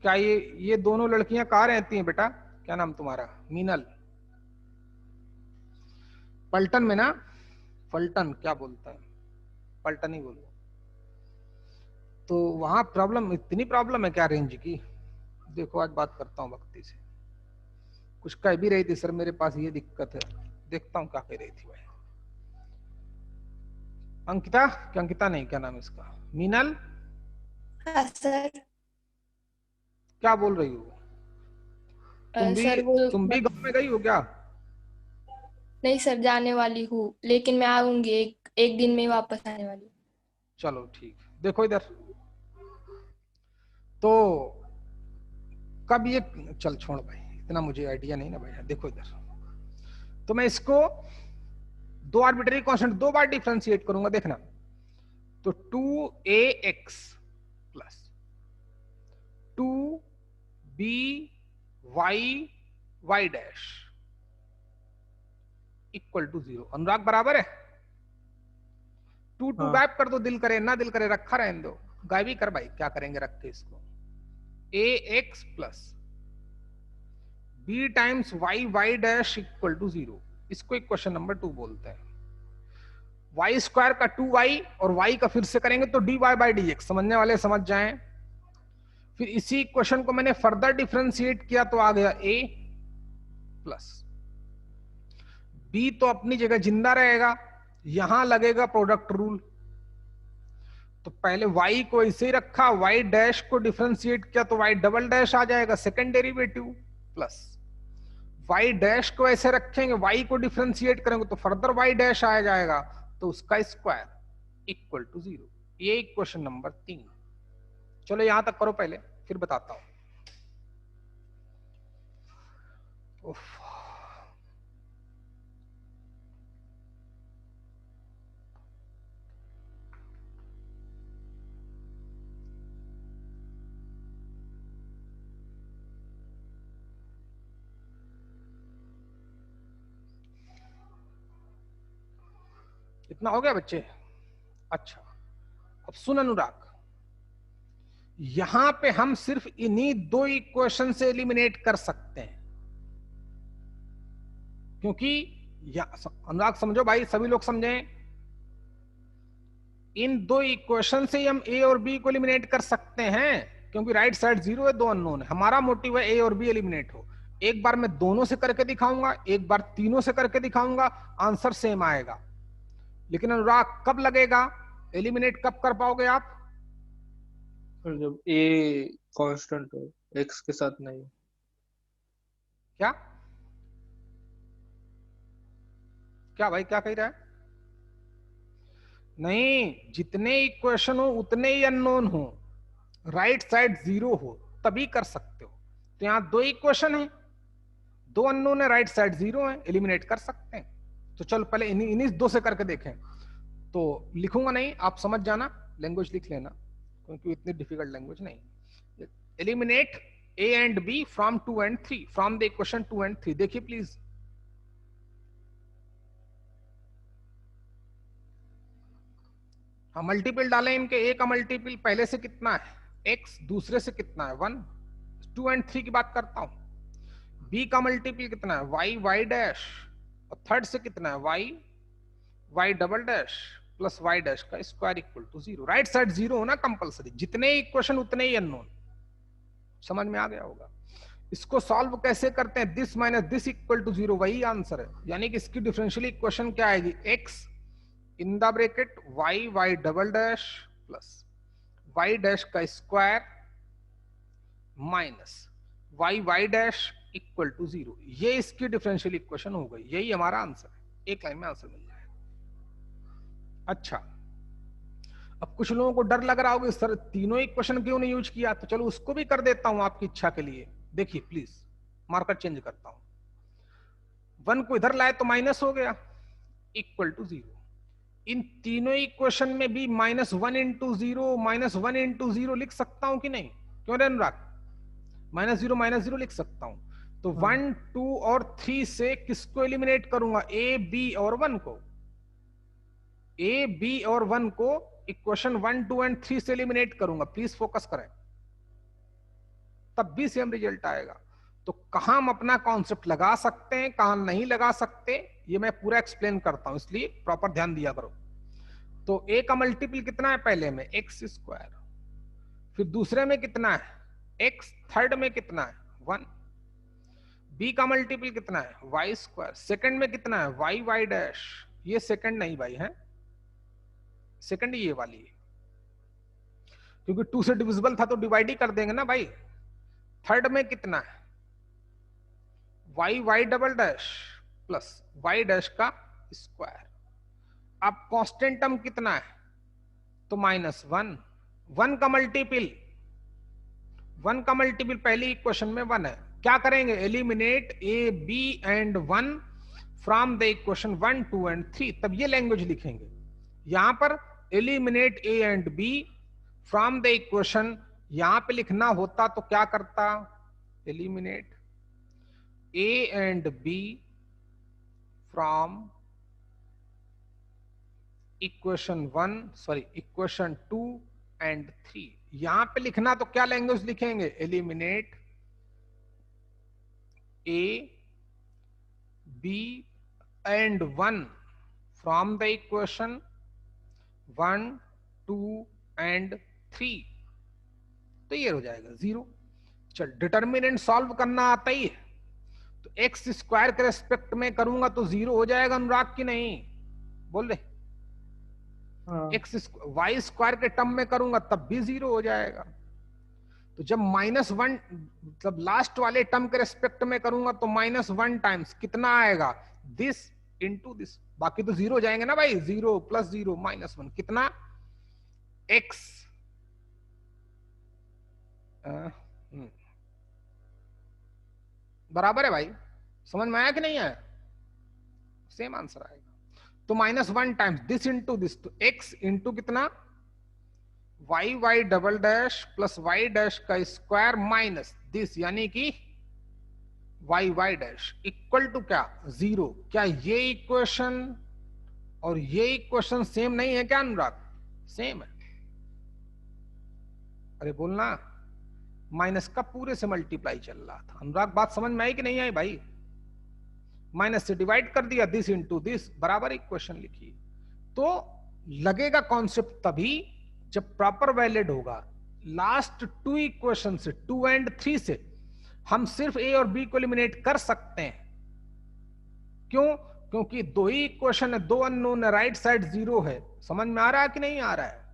क्या ये दोनों लड़कियां कहाँ रहती हैं बेटा? क्या नाम तुम्हारा? मीनल। पलटन में ना? पलटन क्या बोलता है, पलटन ही बोलो। तो वहां प्रॉब्लम, इतनी प्रॉब्लम है क्या रेंज की? देखो आज बात करता हूँ भक्ति से। कुछ कह भी रही थी सर मेरे पास ये दिक्कत है, देखता हूँ क्या कह रही थी भाई। अंकिता, क्या अंकिता नहीं, क्या नाम है इसका? मीनल। हाँ सर। क्या बोल रही हो? सर वो तुम भी गांव में गई हो क्या? नहीं सर, जाने वाली हूँ, लेकिन मैं आऊंगी एक दिन में वापस आने वाली हूँ। चलो ठीक। देखो इधर, तो कब ये, चल छोड़ भाई, इतना मुझे आइडिया नहीं ना भाई। देखो इधर, तो मैं इसको दो आर्बिट्री कांस्टेंट 2 बार डिफरेंशिएट करूंगा, देखना। तो 2ax plus 2by y dash equal to 0। Anurag बराबर है? 2 हाँ। गायब कर दो, दिल करे ना दिल करे रखा रहने दो, गायब ही कर भाई, क्या करेंगे रख के इसको। ax plus b times y dash equal to 0। इसको इक्वेशन नंबर 2 बोलते हैं। y स्क्वायर का 2y और y का फिर से करेंगे तो dy बाई dx, समझने वाले समझ जाएं। फिर इसी इक्वेशन को मैंने फर्दर डिफरेंशिएट किया तो आ गया a प्लस b, तो अपनी जगह जिंदा रहेगा, यहां लगेगा प्रोडक्ट रूल। तो पहले y को ऐसे ही रखा, y डैश को डिफरेंशिएट किया तो y डबल डैश आ जाएगा, second derivative, plus y dash को ऐसे रखेंगे, y को डिफरेंशिएट करेंगे तो फर्दर y डैश आ जाएगा, तो उसका स्क्वायर इक्वल टू 0। ये इक्वेशन नंबर 3। चलो यहां तक करो पहले, फिर बताता हूं। इतना हो गया बच्चे? अच्छा, अब सुन अनुराग, यहां पे हम सिर्फ इन्हीं 2 इक्वेशन से एलिमिनेट कर सकते हैं, क्योंकि अनुराग समझो भाई, सभी लोग समझें, इन 2 इक्वेशन से हम ए और बी को एलिमिनेट कर सकते हैं, क्योंकि राइट साइड 0 है, 2 अननोन है। हमारा मोटिव है ए और बी एलिमिनेट हो। एक बार मैं दोनों से करके दिखाऊंगा, एक बार तीनों से करके दिखाऊंगा, आंसर सेम आएगा। लेकिन अनुराग कब लगेगा एलिमिनेट, कब कर पाओगे आप? जब ए कांस्टेंट हो, एक्स के साथ नहीं। क्या क्या भाई, क्या कह रहा है? नहीं, जितने इक्वेशन हो उतने ही अननोन हो, राइट साइड 0 हो, तभी कर सकते हो। तो यहां 2 इक्वेशन है, 2 अननोन है, राइट साइड 0 है, एलिमिनेट कर सकते हैं। तो चलो पहले इन्हीं 2 से करके देखें। तो लिखूंगा नहीं, आप समझ जाना, लैंग्वेज लिख लेना, क्योंकि इतनी डिफिकल्ट लैंग्वेज नहीं। Eliminate a and b from 2 and 3, from the equation 2 and 3। देखिए प्लीज, हम मल्टीपल डालें इनके। ए का मल्टीपल पहले से कितना है x, दूसरे से कितना है 1, 2 and 3 की बात करता हूं। b का मल्टीपल कितना है y डैश, और थर्ड से कितना है y double dash plus y dash का square equal to 0। Right side 0 होना कंपलसरी, जितने इक्वेशन उतने ही अननोन। समझ में आ गया होगा। इसको सॉल्व कैसे करते हैं? This minus this equal to 0, वही आंसर है। यानी कि इसकी डिफरेंशियल इक्वेशन क्या आएगी? x in the bracket y double dash plus y dash का square minus y dash equal to 0। ये इसकी डिफरेंशियल इक्वेशन हो गई, यही हमारा आंसर है, एक लाइन में आंसर मिल जाएगा। अच्छा, अब कुछ लोगों को डर लग रहा होगा सर तीनों इक्वेशन क्यों नहीं यूज किया, तो चलो उसको भी कर देता हूं आपकी इच्छा के लिए। देखिए प्लीज, मार्कर चेंज करता हूं, 1 को इधर लाए तो माइनस हो गया, इक्वल टू 0। इन तीनों इक्वेशन में भी -1 इंटू 0 -1 इंटू 0 लिख सकता हूं कि नहीं, क्यों रे अनुराग? -0 लिख सकता हूं। तो 1 2 और 3 से किसको एलिमिनेट करूंगा? ए बी और 1 को। ए बी और 1 को इक्वेशन 1 2 एंड 3 से एलिमिनेट करूंगा। प्लीज फोकस करें, तब भी सेम रिजल्ट आएगा। तो कहां हम अपना कॉन्सेप्ट लगा सकते हैं, कहां नहीं लगा सकते, ये मैं पूरा एक्सप्लेन करता हूं, इसलिए प्रॉपर ध्यान दिया करो। तो ए का मल्टीपल कितना है? पहले में x², फिर दूसरे में कितना है? x, थर्ड में कितना है? 1। b का मल्टीपल कितना है? y², सेकंड में कितना है? y'। ये सेकंड नहीं भाई है, सेकंड ये वाली है, क्योंकि 2 से डिविजिबल था तो डिवाइड ही कर देंगे ना भाई। थर्ड में कितना है? y' प्लस y' का स्क्वायर। अब कांस्टेंट टर्म कितना है? तो -1। 1 का मल्टीपल, 1 का मल्टीपल पहली इक्वेशन में 1 है। क्या करेंगे? Eliminate a b and 1 from the equation 1 2 and 3। तब ये लैंग्वेज लिखेंगे। यहां पर eliminate a and b from the equation, यहां पे लिखना होता तो क्या करता? Eliminate a and b from equation 2 and 3। यहां पे लिखना तो क्या लैंग्वेज लिखेंगे? Eliminate a b and 1 from the equation 1 2 and 3। तो ये हो जाएगा 0। चल, डिटर्मिनेंट सॉल्व करना आता ही है, तो x² के रेस्पेक्ट में करूंगा तो 0 हो जाएगा अनुराग की नहीं? बोल रहे y² के टर्म में करूंगा तब भी 0 हो जाएगा। तो जब -1 मतलब लास्ट वाले टर्म के रेस्पेक्ट में करूंगा तो -1 टाइम्स कितना आएगा? दिस इंटू दिस, बाकी तो 0 हो जाएंगे ना भाई। 0 + 0 -1 कितना? x। बराबर है भाई, समझ में आया कि नहीं आया? सेम आंसर आएगा। तो -1 टाइम्स दिस इंटू दिस, तो x इंटू कितना? y' प्लस y' का स्क्वायर माइनस दिस, यानी कि y' इक्वल टू क्या? 0। क्या ये इक्वेशन और ये इक्वेशन सेम नहीं है क्या अनुराग? सेम है। अरे बोलना, माइनस का पूरे से मल्टीप्लाई चल रहा था। अनुराग बात समझ में आई कि नहीं आई भाई? माइनस से डिवाइड कर दिया, दिस इंटू दिस, बराबर इक्वेशन लिखी। तो लगेगा कॉन्सेप्ट तभी जब प्रॉपर वैलिड होगा। लास्ट 2 इक्वेशन से 2 एंड 3 से हम सिर्फ ए और बी को एलिमिनेट कर सकते हैं। क्यों? क्योंकि 2 ही इक्वेशन है, 2 अननोन है, राइट साइड 0 है। समझ में आ रहा है कि नहीं आ रहा है?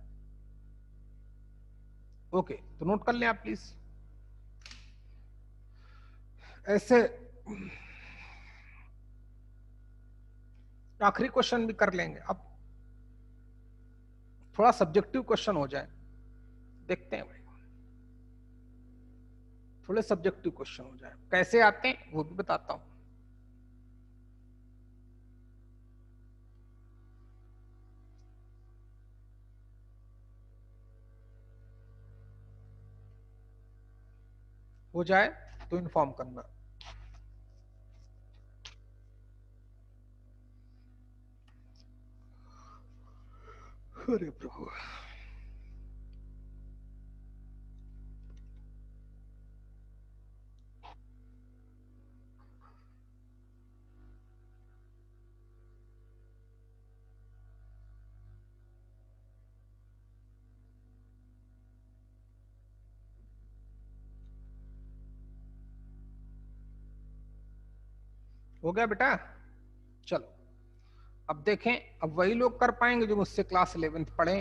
ओके, तो नोट कर लें आप प्लीज। ऐसे आखिरी क्वेश्चन भी कर लेंगे, अब थोड़ा सब्जेक्टिव क्वेश्चन हो जाए, देखते हैं भाई। थोड़े सब्जेक्टिव क्वेश्चन हो जाए, कैसे आते हैं वो भी बताता हूं। हो जाए तो इन्फॉर्म करना। अरे प्रभु, हो गया बेटा? चलो अब देखें, अब वही लोग कर पाएंगे जो मुझसे क्लास 11th पढ़े।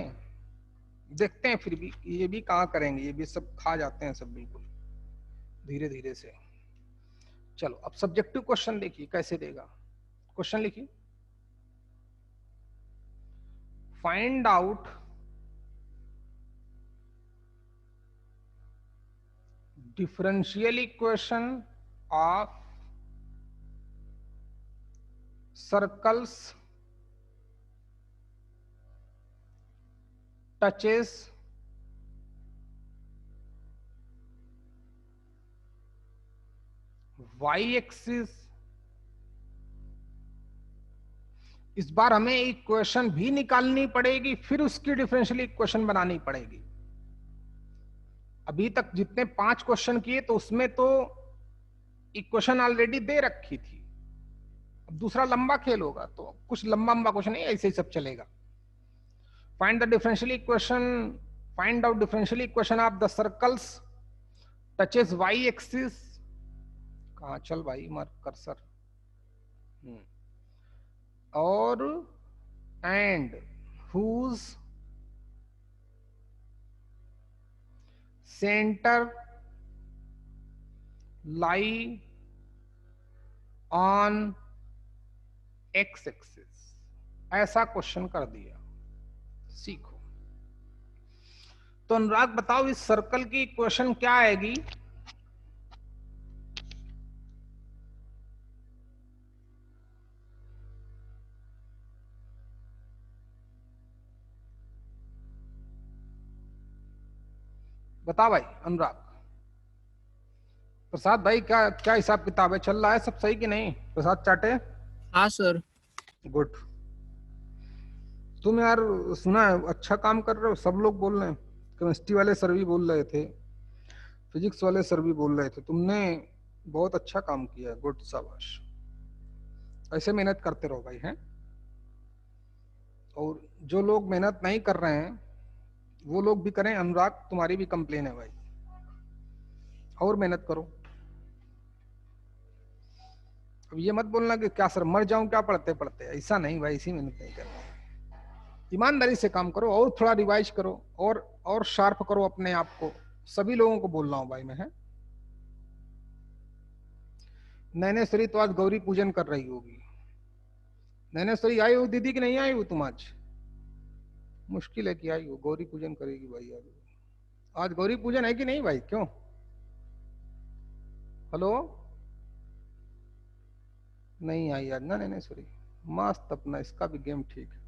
देखते हैं फिर भी ये भी कहाँ करेंगे, ये भी सब खा जाते हैं सब बिल्कुल धीरे धीरे से। चलो अब सब्जेक्टिव क्वेश्चन देखिए कैसे देगा। क्वेश्चन लिखिए, find out differential equation of circles touches y axis। इस बार हमें इक्वेशन भी निकालनी पड़ेगी, फिर उसकी डिफरेंशियल इक्वेशन बनानी पड़ेगी। अभी तक जितने 5 क्वेश्चन किए तो उसमें तो इक्वेशन ऑलरेडी दे रखी थी। अब दूसरा लंबा खेल होगा तो कुछ लंबा क्वेश्चन नहीं, ऐसे ही सब चलेगा। Find the differential equation, find out differential equation of the circles touches y axis. कहाँ चल भाई मार कर्सर। और and whose centre lie on x axis. ऐसा क्वेश्चन कर दिया। सीखो। तो अनुराग बताओ इस सर्कल की इक्वेशन क्या आएगी? बता भाई अनुराग। प्रसाद भाई क्या क्या हिसाब किताब है, चल रहा है सब सही कि नहीं? प्रसाद चाटे। हाँ सर। गुड। तुम यार सुना है अच्छा काम कर रहे हो, सब लोग बोल रहे हैं। केमिस्ट्री वाले सर भी बोल रहे थे, फिजिक्स वाले सर भी बोल रहे थे, तुमने बहुत अच्छा काम किया है। गुड, शाबाश। ऐसे मेहनत करते रहो भाई हैं। और जो लोग मेहनत नहीं कर रहे हैं वो लोग भी करें। अनुराग तुम्हारी भी कंप्लेन है भाई, और मेहनत करो। अब ये मत बोलना कि क्या सर मर जाऊं क्या पढ़ते पढ़ते, ऐसा नहीं भाई, इसी मेहनत नहीं करना। ईमानदारी से काम करो और थोड़ा रिवाइज करो और शार्प करो अपने आप को। सभी लोगों को बोल रहा हूं भाई मैं है। नैनेश्वरी तो आज गौरी पूजन कर रही होगी। नैनेश्वरी आई हो दीदी कि नहीं आई हो तुम आज? मुश्किल है कि आई हो। गौरी पूजन करेगी भाई आज गौरी पूजन है कि नहीं भाई? क्यों? हेलो, नहीं आई आज ना नैनेश्वरी? मस्त अपना इसका भी गेम ठीक है।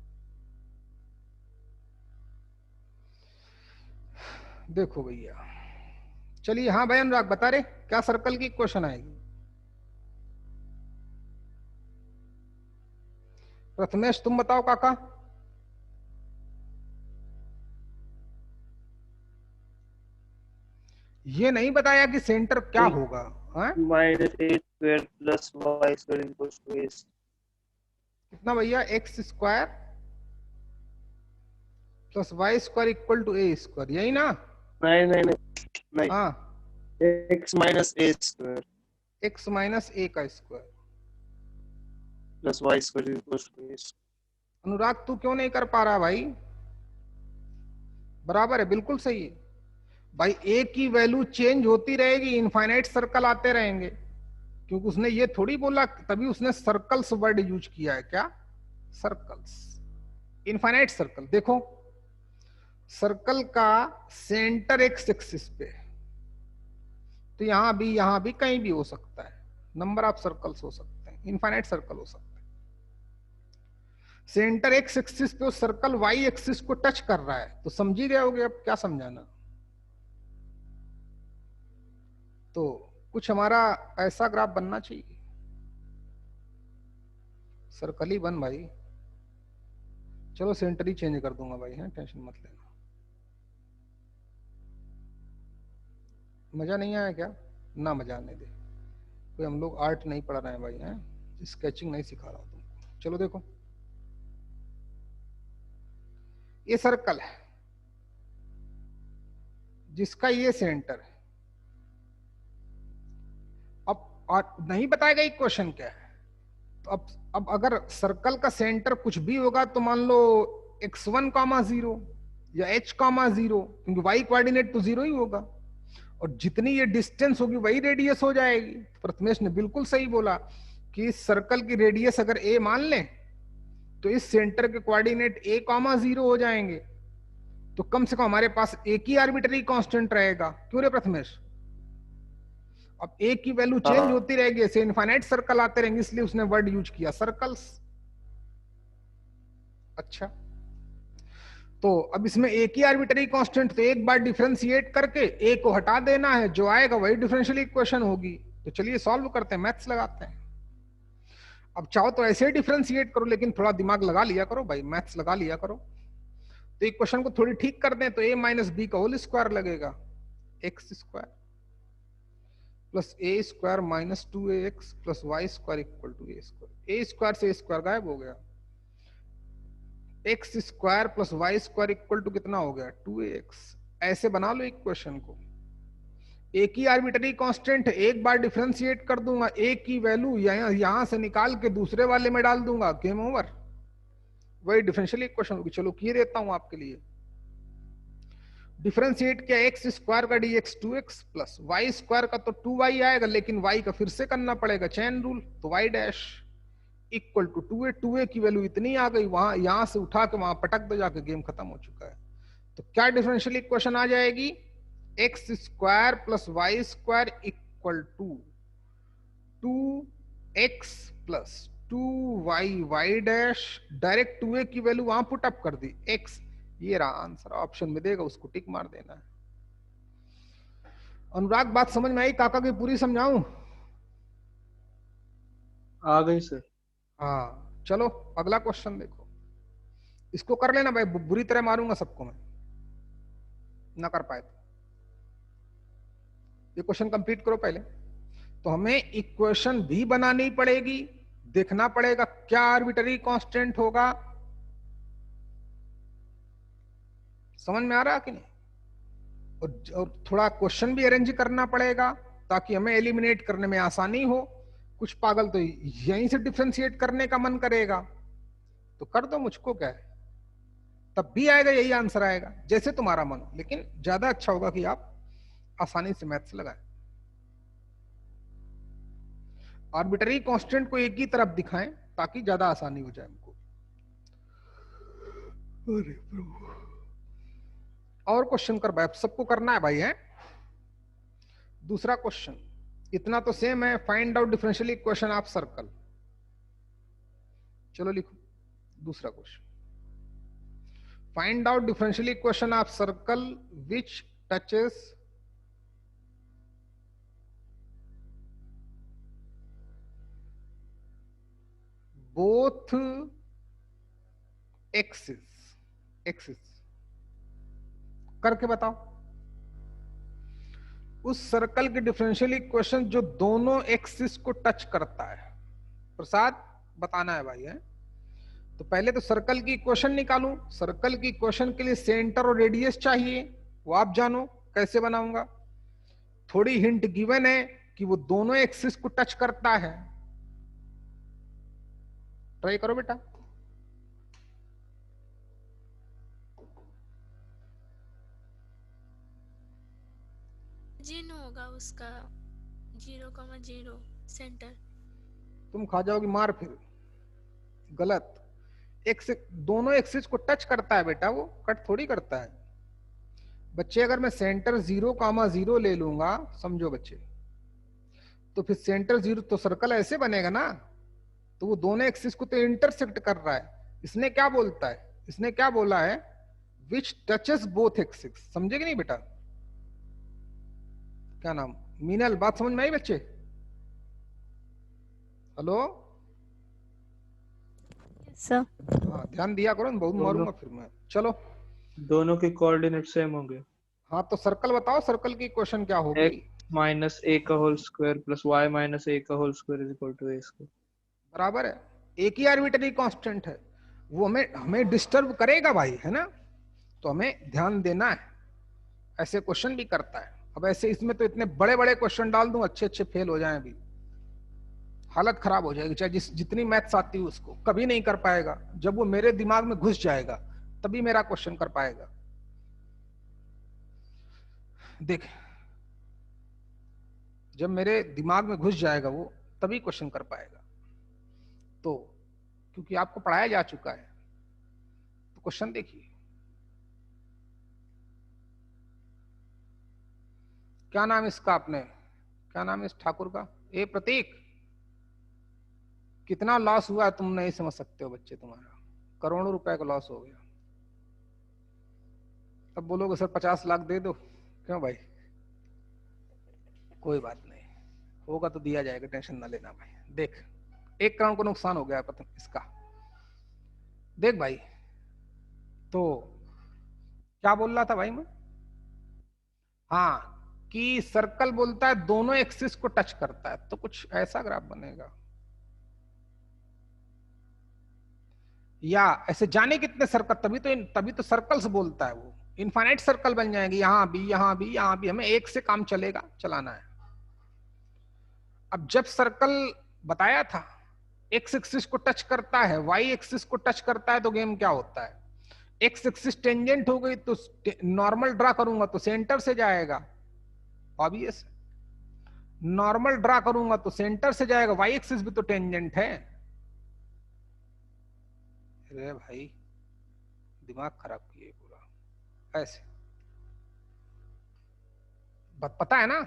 देखो भैया, चलिए। हाँ भाई अनुराग बता रहे क्या सर्कल की क्वेश्चन आएगी? प्रथमेश तुम बताओ काका। ये नहीं बताया कि सेंटर क्या होगा। -a² + y² = a। कितना भैया? x² + y² = a², यही ना? नहीं। हाँ, x - a² x - a² + y² = a। अनुराग तू क्यों नहीं कर पा रहा भाई? बराबर है, बिल्कुल सही है भाई। a की वैल्यू चेंज होती रहेगी, इनफाइनाइट सर्कल आते रहेंगे। क्योंकि उसने ये थोड़ी बोला, तभी उसने सर्कल्स वर्ड यूज किया है। क्या? Circles, infinite circle. देखो सर्कल का सेंटर एक्स एक्सिस पे, तो यहां भी कहीं भी हो सकता है। नंबर ऑफ सर्कल्स हो सकते हैं, इनफाइनाइट सर्कल हो सकते हैं। सेंटर एक्स एक्सिस पे सर्कल वाई एक्सिस को टच कर रहा है, तो समझ ही गए होगे अब क्या समझाना। तो कुछ हमारा ऐसा ग्राफ बनना चाहिए, सर्कल ही बन भाई। चलो सेंटर ही चेंज कर दूंगा भाई, है टेंशन मत लेना। मजा नहीं आया क्या? ना मजा आने दे। कोई हम लोग आर्ट नहीं पढ़ा रहे हैं भाई, हैं स्केचिंग नहीं सिखा रहा हूं तुमको। चलो देखो, ये सर्कल है जिसका ये सेंटर है। अब नहीं बताएगा एक क्वेश्चन क्या है। तो अब अगर सर्कल का सेंटर कुछ भी होगा तो मान लो x1, 0 या h, 0, क्योंकि y कोऑर्डिनेट तो 0 ही होगा। और जितनी ये डिस्टेंस होगी वही रेडियस हो जाएगी। प्रथमेश ने बिल्कुल सही बोला कि इस सर्कल की रेडियस अगर a मान लें तो इस सेंटर के कोऑर्डिनेट a,0 हो जाएंगे, तो कम से कम हमारे पास एक ही आर्बिट्ररी कांस्टेंट रहेगा। क्यों रे प्रथमेश? अब a की वैल्यू चेंज होती रहेगी, ऐसे इनफाइनाइट सर्कल आते रहेंगे, इसलिए उसने वर्ड यूज किया सर्कल्स। अच्छा, तो अब इसमें एक ही आर्बिट्ररी कांस्टेंट, तो एक बार डिफरेंशिएट करके a को हटा देना है, जो आएगा वही डिफरेंशियल इक्वेशन होगी। तो चलिए सॉल्व करते हैं, मैथ्स लगाते हैं। अब चाहो तो ऐसे ही डिफरेंशिएट करो, लेकिन थोड़ा दिमाग लगा लिया करो भाई, मैथ्स लगा लिया करो। तो इक्वेशन को थोड़ी ठीक कर दें तो a माइनस बी का होल स्क्वायर लगेगा, x square plus a square minus 2ax plus y square equal to a square. A square से ए स्क्वायर गायब हो गया, x square plus y square equal to कितना हो गया 2ax। ऐसे बना लो इक्वेशन को, एक ही आर्बिट्ररी कांस्टेंट है, एक बार डिफरेंशिएट कर दूंगा, एक की वैल्यू यहां से निकाल के दूसरे वाले में डाल दूंगा, गेम ओवर, वही डिफरेंशियल इक्वेशन होगी। चलो किए देता हूं आपके लिए। डिफरेंशिएट किया, एक्स स्क्वायर का dx 2x plus y square का तो 2y आएगा, लेकिन y का फिर से करना पड़ेगा चेन रूल, तो y dash equal to 2a। 2a की वैल्यू इतनी आ गई, वहां यहां से उठा के वहां पटक दो जाके, गेम खत्म हो चुका है। तो क्या डिफरेंशियल इक्वेशन आ जाएगी, x square plus y square equal to 2x plus 2y y dash, direct 2a की वैल्यू वहां पुट अप कर दी, x, ये रहा आंसर, ऑप्शन में देगा उसको टिक मार देना है। अनुराग बात समझ में आई काका की पूरी समझाऊं? आ गई सर। हाँ चलो अगला क्वेश्चन देखो, इसको कर लेना भाई, बुरी तरह मारूंगा सबको मैं, ना कर पाए तो। ये क्वेश्चन कंप्लीट करो पहले। तो हमें इक्वेशन भी बनानी पड़ेगी, देखना पड़ेगा क्या आर्बिट्ररी कांस्टेंट होगा, समझ में आ रहा कि नहीं? और थोड़ा क्वेश्चन भी अरेंज करना पड़ेगा ताकि हमें एलिमिनेट करने में आसानी हो। कुछ पागल तो यहीं से डिफरेंशिएट करने का मन करेगा, तो कर दो, मुझको क्या है, तब भी आएगा यही आंसर आएगा, जैसे तुम्हारा मन हो। लेकिन ज्यादा अच्छा होगा कि आप आसानी से मैथ्स लगाएं, आर्बिट्ररी कांस्टेंट को एक ही तरफ दिखाएं ताकि ज्यादा आसानी हो जाए हमको। अरे प्रभु, और क्वेश्चन कर भाई, सबको करना है भाई, है दूसरा क्वेश्चन, इतना तो सेम है, find out differential equation of circle. चलो लिखो दूसरा question, find out differential equation of circle which touches both axis. करके बताओ उस सर्कल के डिफरेंशियल इक्वेशन जो दोनों एक्सिस को टच करता है। प्रसाद बताना है भाई, है तो पहले तो सर्कल की इक्वेशन निकालूं, सर्कल की इक्वेशन के लिए सेंटर और रेडियस चाहिए, वो आप जानो कैसे बनाऊंगा। थोड़ी हिंट गिवन है कि वो दोनों एक्सिस को टच करता है, ट्राई करो बेटा। जिन होगा उसका 0,0 सेंटर। तुम खा जाओगी मार फिर, गलत। दोनों एक्सिस को टच करता है बेटा, वो कट थोड़ी करता है बच्चे। अगर मैं सेंटर 0,0 ले लूंगा, समझो बच्चे, तो फिर सेंटर 0, तो सर्कल ऐसे बनेगा ना, तो वो दोनों एक्सिस को तो इंटरसेक्ट कर रहा है। इसने क्या बोलता है, इसने क्या बोला है, विच टचेस बोथ एक्सिस, समझे कि नहीं बेटा? क्या नाम, मीनल, बात समझ में आई बच्चे? हेलो सर हाँ ध्यान दिया करो, बहुत मारूंगा फिर मैं। चलो दोनों के कोऑर्डिनेट सेम होंगे। हाँ तो सर्कल बताओ, सर्कल की क्वेश्चन क्या होगी? x माइनस a का whole square plus y minus a का whole square is equal to a square. बराबर है, एक ही आर्बिट्ररी कांस्टेंट है, वो हमें डिस्टर्ब करेगा भाई, है ना, तो हमें ध्यान देना है। ऐसे क्वेश्चन भी करता है। अब ऐसे इसमें तो इतने बड़े बड़े क्वेश्चन डाल दूं, अच्छे अच्छे फेल हो जाएं, अभी हालत खराब हो जाएगी। चाहे जितनी मैथ्स आती है उसको कभी नहीं कर पाएगा, जब वो मेरे दिमाग में घुस जाएगा तभी मेरा क्वेश्चन कर पाएगा। देख जब मेरे दिमाग में घुस जाएगा वो, तभी क्वेश्चन कर पाएगा। तो क्योंकि आपको पढ़ाया जा चुका है, तो क्वेश्चन देखिए। क्या नाम इसका, आपने क्या नाम है इस ठाकुर का? ए प्रतीक। कितना लॉस हुआ तुम नहीं समझ सकते हो बच्चे, तुम्हारा करोड़ों रुपए का लॉस हो गया। तब बोलोगे सर 50 लाख दे दो। क्यों भाई? कोई बात नहीं, होगा तो दिया जाएगा, टेंशन ना लेना भाई। देख 1 करोड़ को नुकसान हो गया प्रथम इसका। देख भाई, तो क्या बोल रहा था भाई मैं? हाँ, कि सर्कल बोलता है दोनों एक्सिस को टच करता है, तो कुछ ऐसा ग्राफ बनेगा। या ऐसे जाने कितने सर्कल, तभी तो सर्कल्स बोलता है वो। इनफाइनाइट सर्कल बन जाएंगे, यहां भी यहां भी यहां भी, हमें एक से काम चलेगा, चलाना है। अब जब सर्कल बताया था एक्स एक्सिस को टच करता है, वाई एक्सिस को टच करता है, तो गेम क्या होता है? एक्स एक्सिस टेंजेंट हो गई तो नॉर्मल ड्रा करूंगा तो सेंटर से जाएगा, ऑब्वियस। नॉर्मल ड्रा करूंगा तो सेंटर से जाएगा, वाई एक्सिस भी तो टेंजेंट है। अरे भाई दिमाग खराब किए पूरा। ऐसे पता है ना,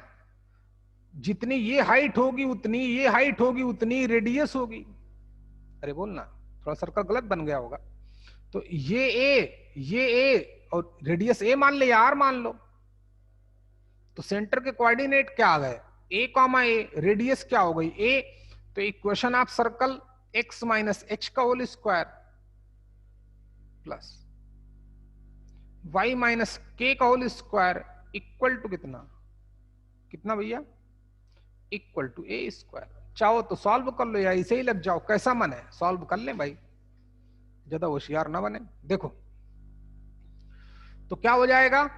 जितनी ये हाइट होगी उतनी ये हाइट होगी, उतनी रेडियस होगी। अरे बोल ना, थोड़ा सर्कल गलत बन गया होगा। तो ये ए और रेडियस ए मान ले या आर मान लो, तो सेंटर के कोऑर्डिनेट क्या आ गए? ए कॉमा ए, रेडियस क्या हो गई? ए। तो equation of circle x minus h का whole square plus y minus k का होल स्क्वायर इक्वल टू कितना? कितना भैया? Equal to a square. चाहो तो सॉल्व कर लो या ऐसे ही लग जाओ, कैसा मन है सॉल्व कर ले भाई, ज्यादा होशियार ना बने। देखो तो क्या हो जाएगा?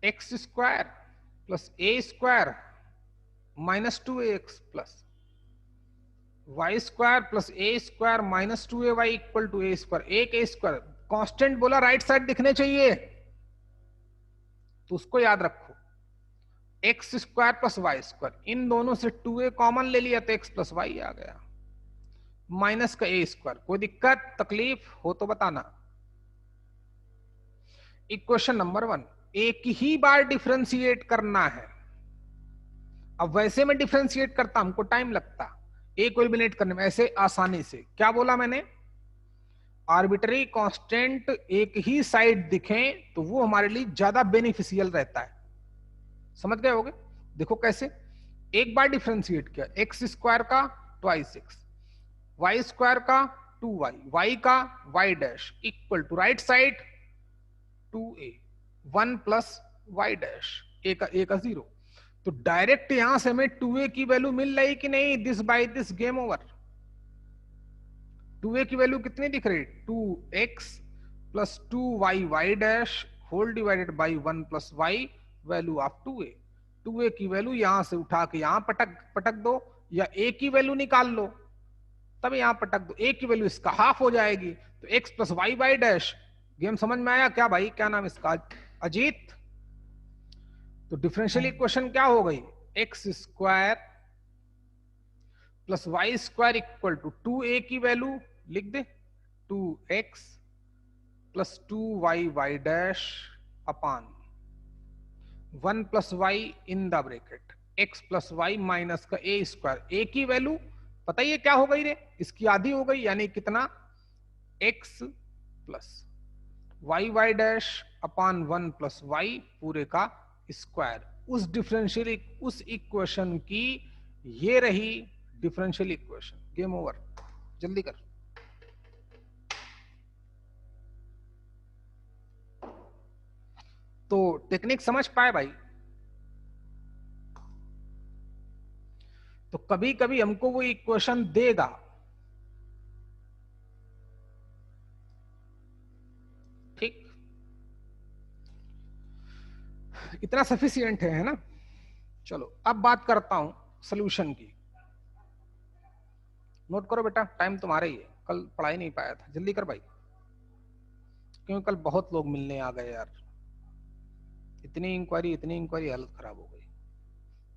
X square plus a square minus 2ax plus y square plus a square minus 2ay equal to a square. एक ए स्क्वायर कांस्टेंट बोला, राइट साइड दिखने चाहिए, तो उसको याद रखो। X square plus y square, इन दोनों से 2a कॉमन ले लिया तो एक्स प्लस वाई आ गया, माइनस का ए स्क्वायर। कोई दिक्कत तकलीफ हो तो बताना। इक्वेशन नंबर 1 एक ही बार डिफरेंशिएट करना है। अब वैसे में डिफरेंशिएट करता हमको टाइम लगता, ए को एलिमिनेट करने में, ऐसे आसानी से। क्या बोला मैंने? आर्बिट्ररी कांस्टेंट एक ही साइड दिखें तो वो हमारे लिए ज्यादा बेनिफिशियल रहता है। समझ गए होगे? देखो कैसे, एक बार डिफरेंशिएट किया, एक्स स्क्वायर का ट्वाइस एक्स, वाई स्क्वायर का 2y, वाई का y dash equal to right side 2a, 1 plus y dash, a का 0। तो डायरेक्ट यहां से हमें 2a की वैल्यू मिल रही कि नहीं? This by this game over. 2a की वैल्यू कितनी दिख रही? 2x plus 2y y dash whole divided by 1 plus y value of 2a। 2a की वैल्यू यहां से उठा के यहां पटक दो, या a की वैल्यू निकाल लो तब यहां पटक दो, a की वैल्यू इसका हाफ हो जाएगी, तो x plus y y dash. Game समझ में आया क्या भाई? क्या नाम इसका? अजीत। तो डिफरेंशियल इक्वेशन क्या हो गई? X square plus y square equal to 2a की वैल्यू लिख दे 2x plus 2y y dash upon 1 plus y in the bracket x plus y minus का a स्क्वायर। a की वैल्यू पता ही है क्या हो गई रे? इसकी आधी हो गई, यानी कितना? x plus y y dash upon 1 plus y पूरे का स्क्वायर। उस डिफरेंशियल उस इक्वेशन की ये रही डिफरेंशियल इक्वेशन। गेम ओवर, जल्दी कर। तो टेक्निक समझ पाए भाई? तो कभी कभी हमको वो इक्वेशन देगा, ठीक, इतना सफिशिएंट है ना? चलो अब बात करता हूं सॉल्यूशन की। नोट करो बेटा, टाइम तुम्हारा ही है, कल पढ़ाई नहीं पाया था, जल्दी कर भाई, क्योंकि कल बहुत लोग मिलने आ गए यार। इतनी इंक्वायरी हालत खराब हो गई।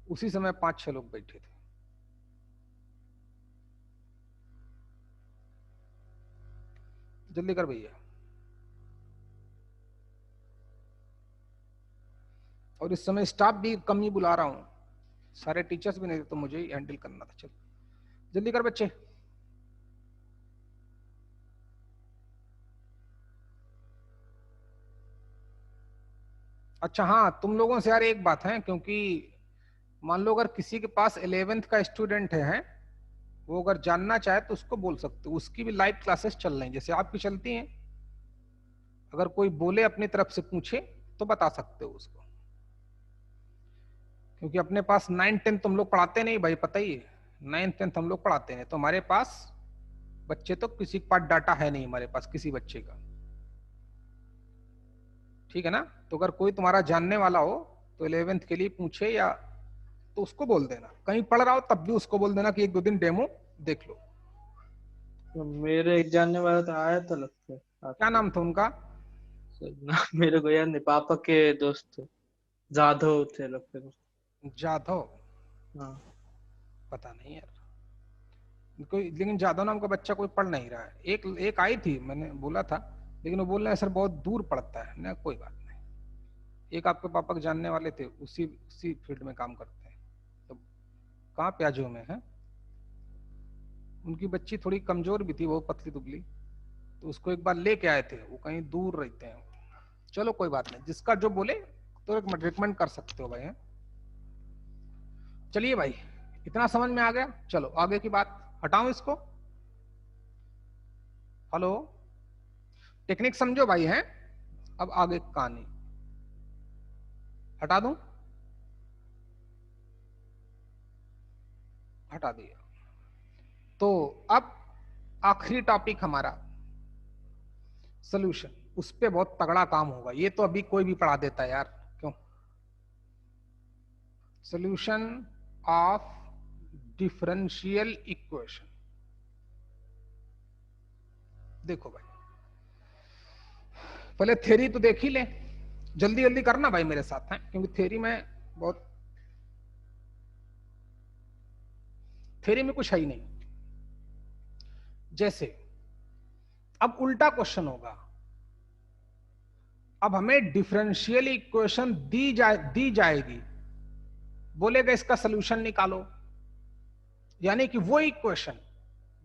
उसी समय 5-6 लोग बैठे थे। जल्दी कर भैया। और इस समय स्टाफ भी कम ही बुला रहा हूं, सारे टीचर्स भी नहीं थे तो मुझे ही हैंडल करना था। चल जल्दी कर बच्चे। अच्छा हाँ, तुम लोगों से यार एक बात है, क्योंकि मान लो अगर किसी के पास 11th का स्टूडेंट है, वो अगर जानना चाहे तो उसको बोल सकते हो, उसकी भी लाइव क्लासेस चल रही हैं जैसे आपकी चलती हैं। अगर कोई बोले अपनी तरफ से पूछे तो बता सकते हो उसको, क्योंकि अपने पास 9-10 तुम लोग पढ़ाते नहीं भाई, पता ही है 9th-10th हम लोग पढ़ाते हैं, तो हमारे पास बच्चे तो किसी के पास डाटा है नहीं हमारे पास किसी बच्चे का, ठीक है ना। तो अगर कोई तुम्हारा जानने वाला हो तो 11th के लिए पूछे या तो उसको बोल देना, कहीं पढ़ रहा हो तब भी उसको बोल देना कि 1-2 दिन डेमो देख लो। तो मेरे एक जानने वाला तो आया था लगता है क्या नाम था उनका? मेरे को याद नहीं, पापा के दोस्त थे, जाधव थे लगता है। जाधव? हाँ पता नहीं यार कोई, लेकिन जाधव नाम का बच्चा कोई पढ़ नहीं रहा है। एक आई थी, मैंने बोला था, लेकिन वो बोल रहे हैं सर बहुत दूर पड़ता है ना। कोई बात नहीं, एक आपके पापा के जानने वाले थे, उसी फील्ड में काम करते हैं। तो कहाँ प्याजो में है, उनकी बच्ची थोड़ी कमजोर भी थी, वो पतली दुबली, तो उसको एक बार लेके आए थे, वो कहीं दूर रहते हैं। चलो कोई बात नहीं, जिसका जो बोले तो रिकमेंड कर सकते हो भाई है। चलिए भाई, इतना समझ में आ गया। चलो आगे की बात, हटाऊं इसको। हेलो, टेक्निक समझो भाई है। अब आगे कहानी हटा दूं? हटा दिया। तो अब आखिरी टॉपिक हमारा सॉल्यूशन, उस पे बहुत तगड़ा काम होगा। ये तो अभी कोई भी पढ़ा देता है यार, क्यों? Solution of differential equation. देखो भाई, पहले थ्योरी तो देख ही ले, जल्दी जल्दी करना भाई मेरे साथ है, क्योंकि थ्योरी में कुछ है ही नहीं। जैसे अब उल्टा क्वेश्चन होगा, अब हमें डिफरेंशियल इक्वेशन दी जाएगी, बोलेगा इसका सॉल्यूशन निकालो, यानी कि वो इक्वेशन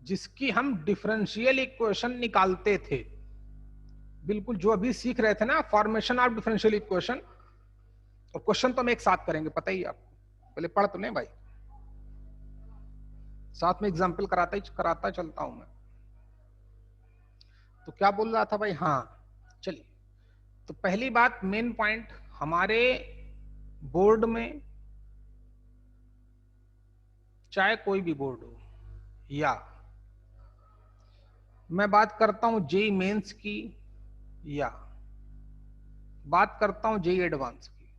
जिसकी हम डिफरेंशियल इक्वेशन निकालते थे, बिल्कुल जो अभी सीख रहे थे ना, फॉर्मेशन ऑफ डिफरेंशियल इक्वेशन। और क्वेश्चन तो हम एक साथ करेंगे, पता ही आपको, पहले पढ़ तो लें भाई, साथ में एग्जाम्पल कराता चलता हूं मैं। तो क्या बोल रहा था भाई? हाँ चलिए, तो पहली बात, मेन पॉइंट, हमारे बोर्ड में, चाहे कोई भी बोर्ड हो, या मैं बात करता हूं जेई मेंस की, या बात करता हूं जेई एडवांस की,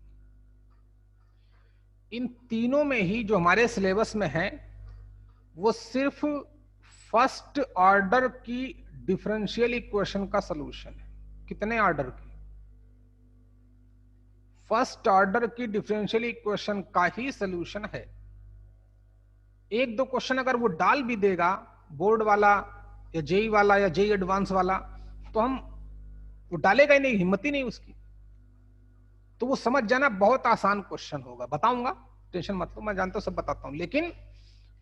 इन तीनों में ही जो हमारे सिलेबस में है वो सिर्फ फर्स्ट ऑर्डर की डिफरेंशियल इक्वेशन का सॉल्यूशन है। कितने ऑर्डर की? फर्स्ट ऑर्डर की डिफरेंशियल इक्वेशन का ही सॉल्यूशन है। एक दो क्वेश्चन अगर वो डाल भी देगा बोर्ड वाला या जेई वाला या जेई एडवांस वाला, तो हम, वो डालेगा ही नहीं, हिम्मत ही नहीं उसकी, तो वो समझ जाना बहुत आसान क्वेश्चन होगा। बताऊंगा, टेंशन मत लो, मैं जानता हूं, सब बताता हूं। लेकिन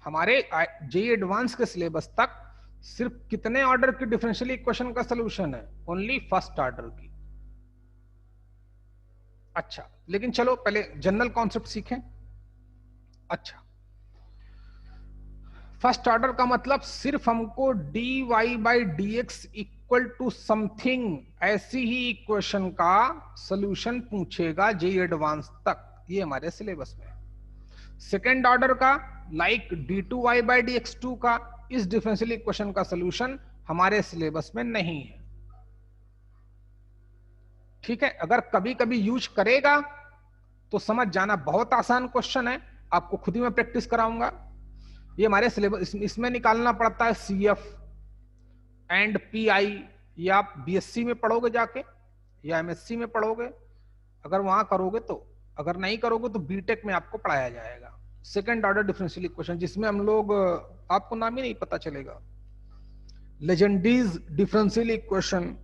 हमारे जेई एडवांस के सिलेबस तक सिर्फ कितने ऑर्डर की डिफरेंशियल इक्वेशन का सॉल्यूशन है? ओनली फर्स्ट ऑर्डर की। अच्छा, लेकिन चलो पहले जनरल कॉन्सेप्ट सीखें। अच्छा, फर्स्ट ऑर्डर का मतलब सिर्फ हमको dy by d x equal to something, ऐसी ही इक्वेशन का सॉल्यूशन पूछेगा जेई एडवांस तक, ये हमारे सिलेबस में। सेकेंड ऑर्डर का, लाइक d2y बाई dx2 का, इस डिफरेंशियल इक्वेशन का सॉल्यूशन हमारे सिलेबस में नहीं है। ठीक है, अगर कभी कभी यूज करेगा तो समझ जाना बहुत आसान क्वेश्चन है, आपको खुद ही मैं प्रैक्टिस कराऊंगा। ये हमारे सिलेबस, इसमें निकालना पड़ता है CF एंड PI, या आप BSc में पढ़ोगे जाके या MSc में पढ़ोगे, अगर वहां करोगे तो अगर नहीं करोगे तो बीटेक में आपको पढ़ाया जाएगा सेकंड ऑर्डर डिफरेंशियल इक्वेशन, जिसमें हम लोग, आपको नाम ही नहीं पता चलेगा, legendaries differential equation,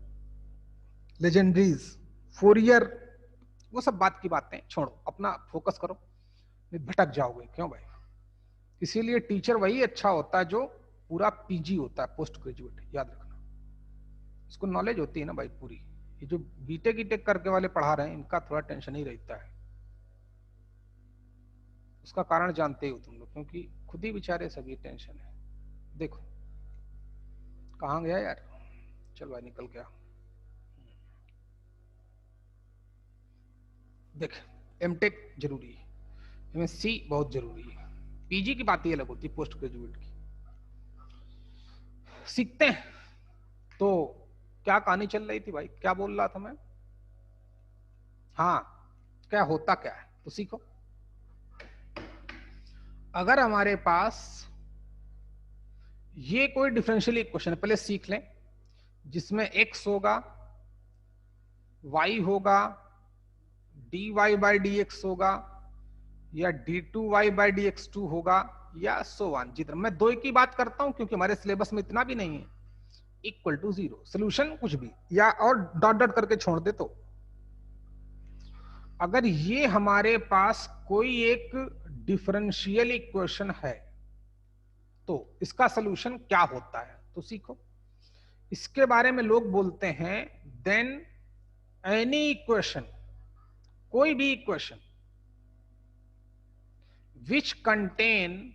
legendaries, Fourier, वो सब बात की बातें छोड़ो, अपना फोकस करो, नहीं भटक जाओगे। क्यों भाई? इसीलिए टीचर वही अच्छा होता है जो पूरा पीजी होता है, पोस्ट ग्रेजुएट, याद रखना, इसको नॉलेज होती है ना भाई पूरी। ये जो बीटेक ईटेक करके वाले पढ़ा रहे हैं, इनका थोड़ा टेंशन ही रहता है। उसका कारण जानते हो तुम लोग, क्योंकि खुद ही बेचारे सभी टेंशन है। देखो कहाँ गया यार, चल भाई निकल गया। देख एमटेक जरूरी है, एमएससी बहुत जरूरी है, पीजी की बात ही अलग होती है, पोस्ट ग्रेजुएट की। सीखते हैं। तो क्या कहानी चल रही थी भाई, क्या बोल रहा था मैं? हाँ, क्या होता क्या है तो सीखो। अगर हमारे पास ये कोई डिफरेंशियल इक्वेशन पहले सीख लें, जिसमें x होगा, y होगा, dy बाई डी एक्स होगा, या d2y by d x to होगा, या सो वन। जितना मैं दो की बात करता हूं क्योंकि हमारे सिलेबस में इतना भी नहीं है, इक्वल टू 0, सोल्यूशन कुछ भी, या और डॉट डॉट करके छोड़ दे। तो अगर ये हमारे पास कोई एक डिफरेंशियल इक्वेशन है तो इसका सॉल्यूशन क्या होता है तो सीखो। इसके बारे में लोग बोलते हैं देन एनी इक्वेशन, कोई भी इक्वेशन विच कंटेन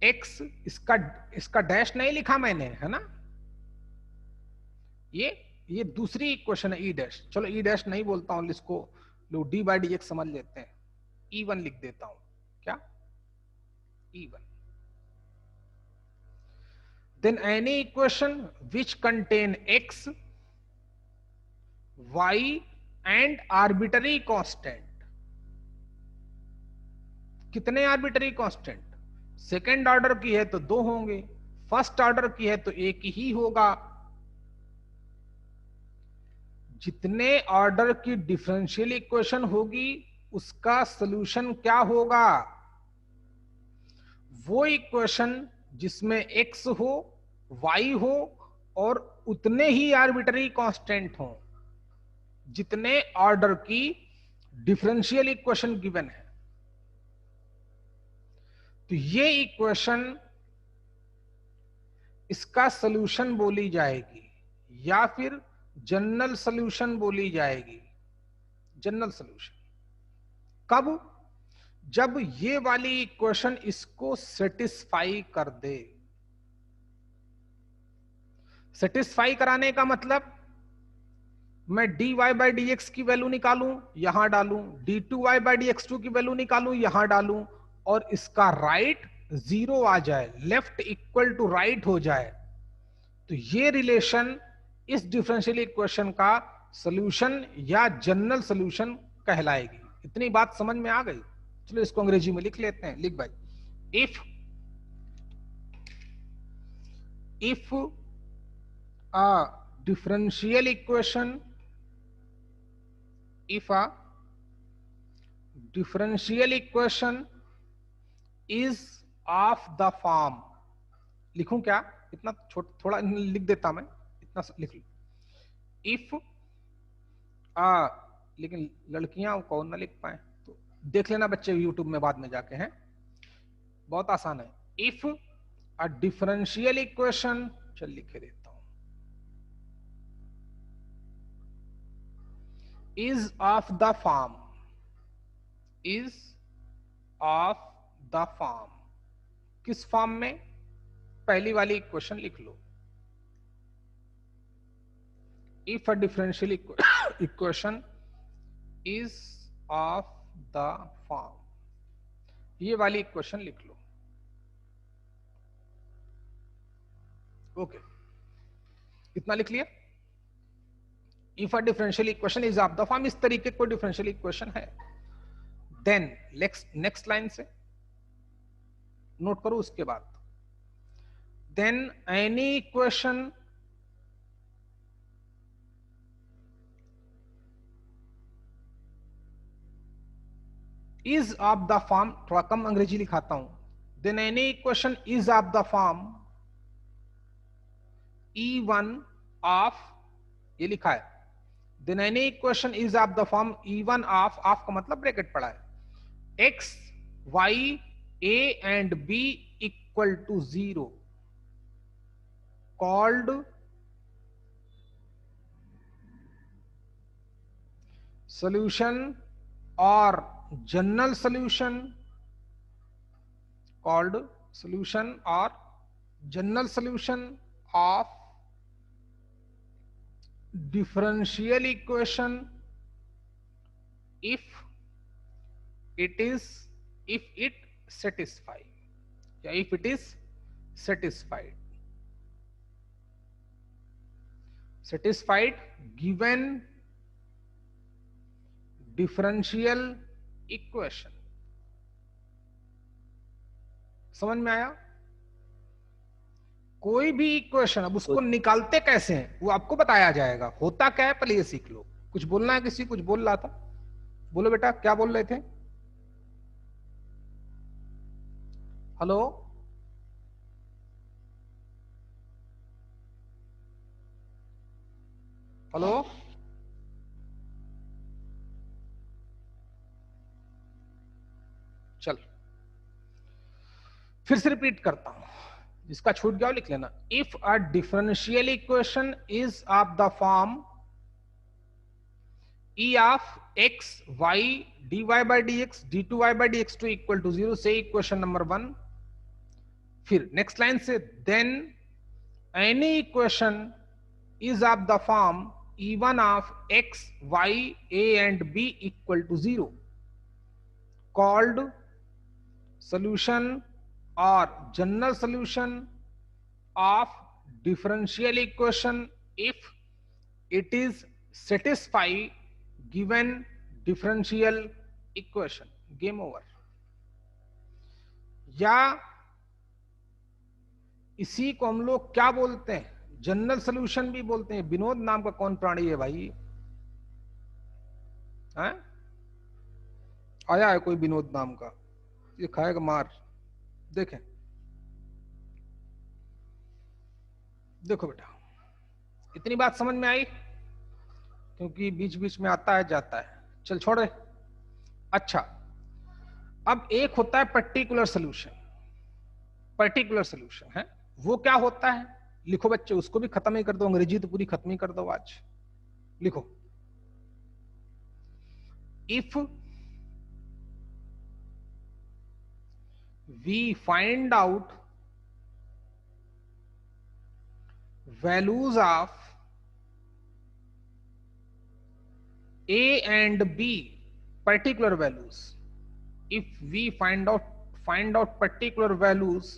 x, इसका डैश नहीं लिखा मैंने, है ना, ये दूसरी इक्वेशन है, ई डैश, चलो ई डैश नहीं बोलता हूं, इसको लोग डी बाई डी एक्स समझ लेते हैं, E1 लिख देता हूं, क्या E1। then any equation which contain x, y and arbitrary constant, कितने आर्बिटरी कांस्टेंट? सेकेंड ऑर्डर की है तो दो होंगे, फर्स्ट ऑर्डर की है तो एक ही होगा। जितने ऑर्डर की डिफरेंशियल इक्वेशन होगी उसका सॉल्यूशन क्या होगा? वो इक्वेशन जिसमें x हो, y हो और उतने ही आर्बिटरी कांस्टेंट हो जितने ऑर्डर की डिफरेंशियल इक्वेशन गिवन है। तो ये इक्वेशन इसका सॉल्यूशन बोली जाएगी, या फिर जनरल सॉल्यूशन बोली जाएगी। जनरल सॉल्यूशन कब? जब ये वाली इक्वेशन इसको सेटिस्फाई कर दे। सेटिस्फाई कराने का मतलब मैं dy बाई डी एक्स की वैल्यू निकालूं, यहां डालूं, d2y by d x two की वैल्यू निकालूं, यहां डालूं, और इसका राइट जीरो आ जाए, लेफ्ट इक्वल टू राइट हो जाए, तो ये रिलेशन इस डिफरेंशियल इक्वेशन का सॉल्यूशन या जनरल सॉल्यूशन कहलाएगी। इतनी बात समझ में आ गई? चलो इसको अंग्रेजी में लिख लेते हैं। लिख भाई, if a differential equation, if a differential equation is of the form, लिखूं क्या? इतना थोड़ा लिख देता मैं, इतना लिख लूं, इफ लेकिन लड़कियां कौन ना लिख पाए तो देख लेना बच्चे यूट्यूब में बाद में जाके, हैं, बहुत आसान है। इफ अ डिफरेंशियल इक्वेशन, चल लिखे देता हूं, is of the form, is of the form, किस फॉर्म में? पहली वाली इक्वेशन लिख लो, if a differential equation is of the form, ये वाली इक्वेशन लिख लो। ओके, इतना लिख लिया। If a differential equation is of the form, इस तरीके कोई डिफरेंशियल इक्वेशन है, देन नेक्स्ट लाइन से नोट करो, उसके बाद then any equation is of the form, थोड़ा कम अंग्रेजी लिखाता हूं, then any equation is of the form E1 of, ये लिखा है, then any equation is of the form E1 of का मतलब ब्रैकेट पड़ा है, x y a and b equal to 0 called solution or general solution, called solution or general solution of differential equation if it satisfy, या if it is satisfied given differential equation। समझ में आया? कोई भी equation, अब उसको निकालते कैसे हैं वो आपको बताया जाएगा, होता क्या है पहले ये सीख लो। कुछ बोलना है, किसी कुछ बोल रहा था, बोलो बेटा क्या बोल रहे थे? हेलो, हेलो, चल फिर से रिपीट करता हूं, जिसका छूट गया लिख लेना। If a differential equation is of the form E of x y dy by dx d2y by dx2 equal to 0, से इक्वेशन नंबर 1। फिर नेक्स्ट लाइन से, then any equation is of the form E1 of x y a and b equal to 0 called solution or general solution of differential equation if it is satisfy given differential equation। Game over. या इसी को हम लोग क्या बोलते हैं, general solution भी बोलते हैं। विनोद नाम का कौन प्राणी है भाई? हैं? आया है कोई विनोद नाम का? ये खाएगा मार। देखें, देखो बेटा, इतनी बात समझ में आई? क्योंकि बीच बीच में आता है जाता है, चल छोड़ दे। अच्छा, अब एक होता है पर्टिकुलर सोल्यूशन। पर्टिकुलर सोल्यूशन है वो क्या होता है? लिखो बच्चे, उसको भी खत्म ही कर दो, अंग्रेजी तो पूरी खत्म ही कर दो आज। लिखो, if we find out values of A and B, particular values, if we find out particular values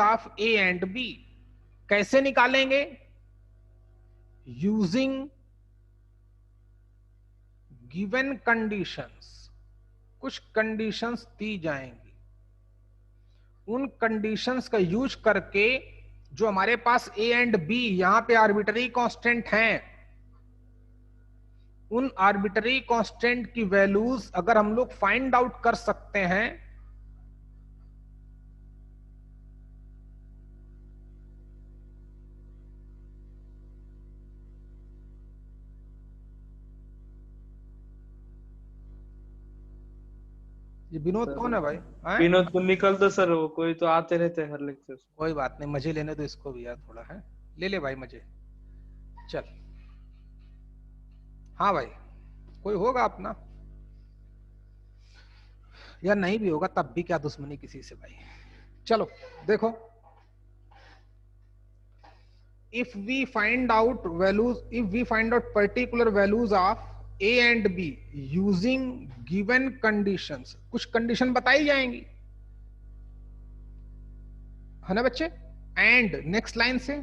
of A and B, कैसे निकालेंगे? using given conditions, कुछ कंडीशंस दी जाएंगी, उन कंडीशंस का यूज करके जो हमारे पास A एंड B यहां पे आर्बिटरी कांस्टेंट हैं, उन आर्बिटरी कांस्टेंट की वैल्यूज अगर हम लोग फाइंड आउट कर सकते हैं ये विनोद कौन है भाई? विनोद को निकल दो सर, वो कोई तो आते रहते हैं हर लेक्चर। कोई बात नहीं, मजे लेने दो इसको भी यार थोड़ा, है ले ले भाई मजे। चल, हाँ भाई, कोई होगा अपना, या नहीं भी होगा तब भी क्या दुश्मनी किसी से भाई। चलो देखो, if we find out particular values of A and B using given conditions, कुछ कंडीशन बताई जाएंगी, है ना बच्चे? एंड नेक्स्ट लाइन से,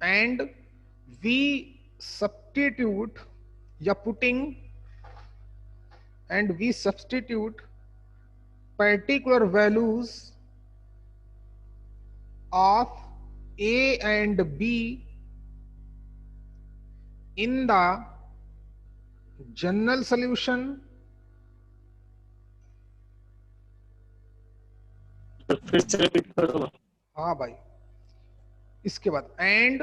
एंड we substitute या putting, and we substitute particular values of A and B in the general solution फिर से रिपीट करो। हाँ भाई, इसके बाद and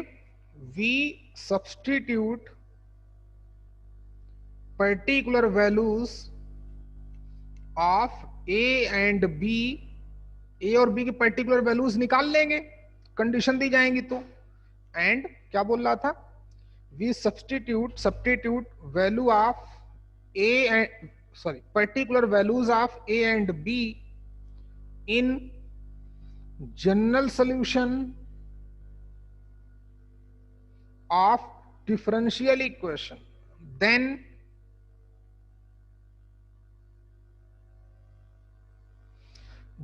we substitute particular values of a and b, a और बी की पर्टिकुलर वैल्यूज निकाल लेंगे, कंडीशन दी जाएंगी तो। एंड क्या बोल रहा था, we substitute value of a sorry particular values of a and b in general solution of differential equation, then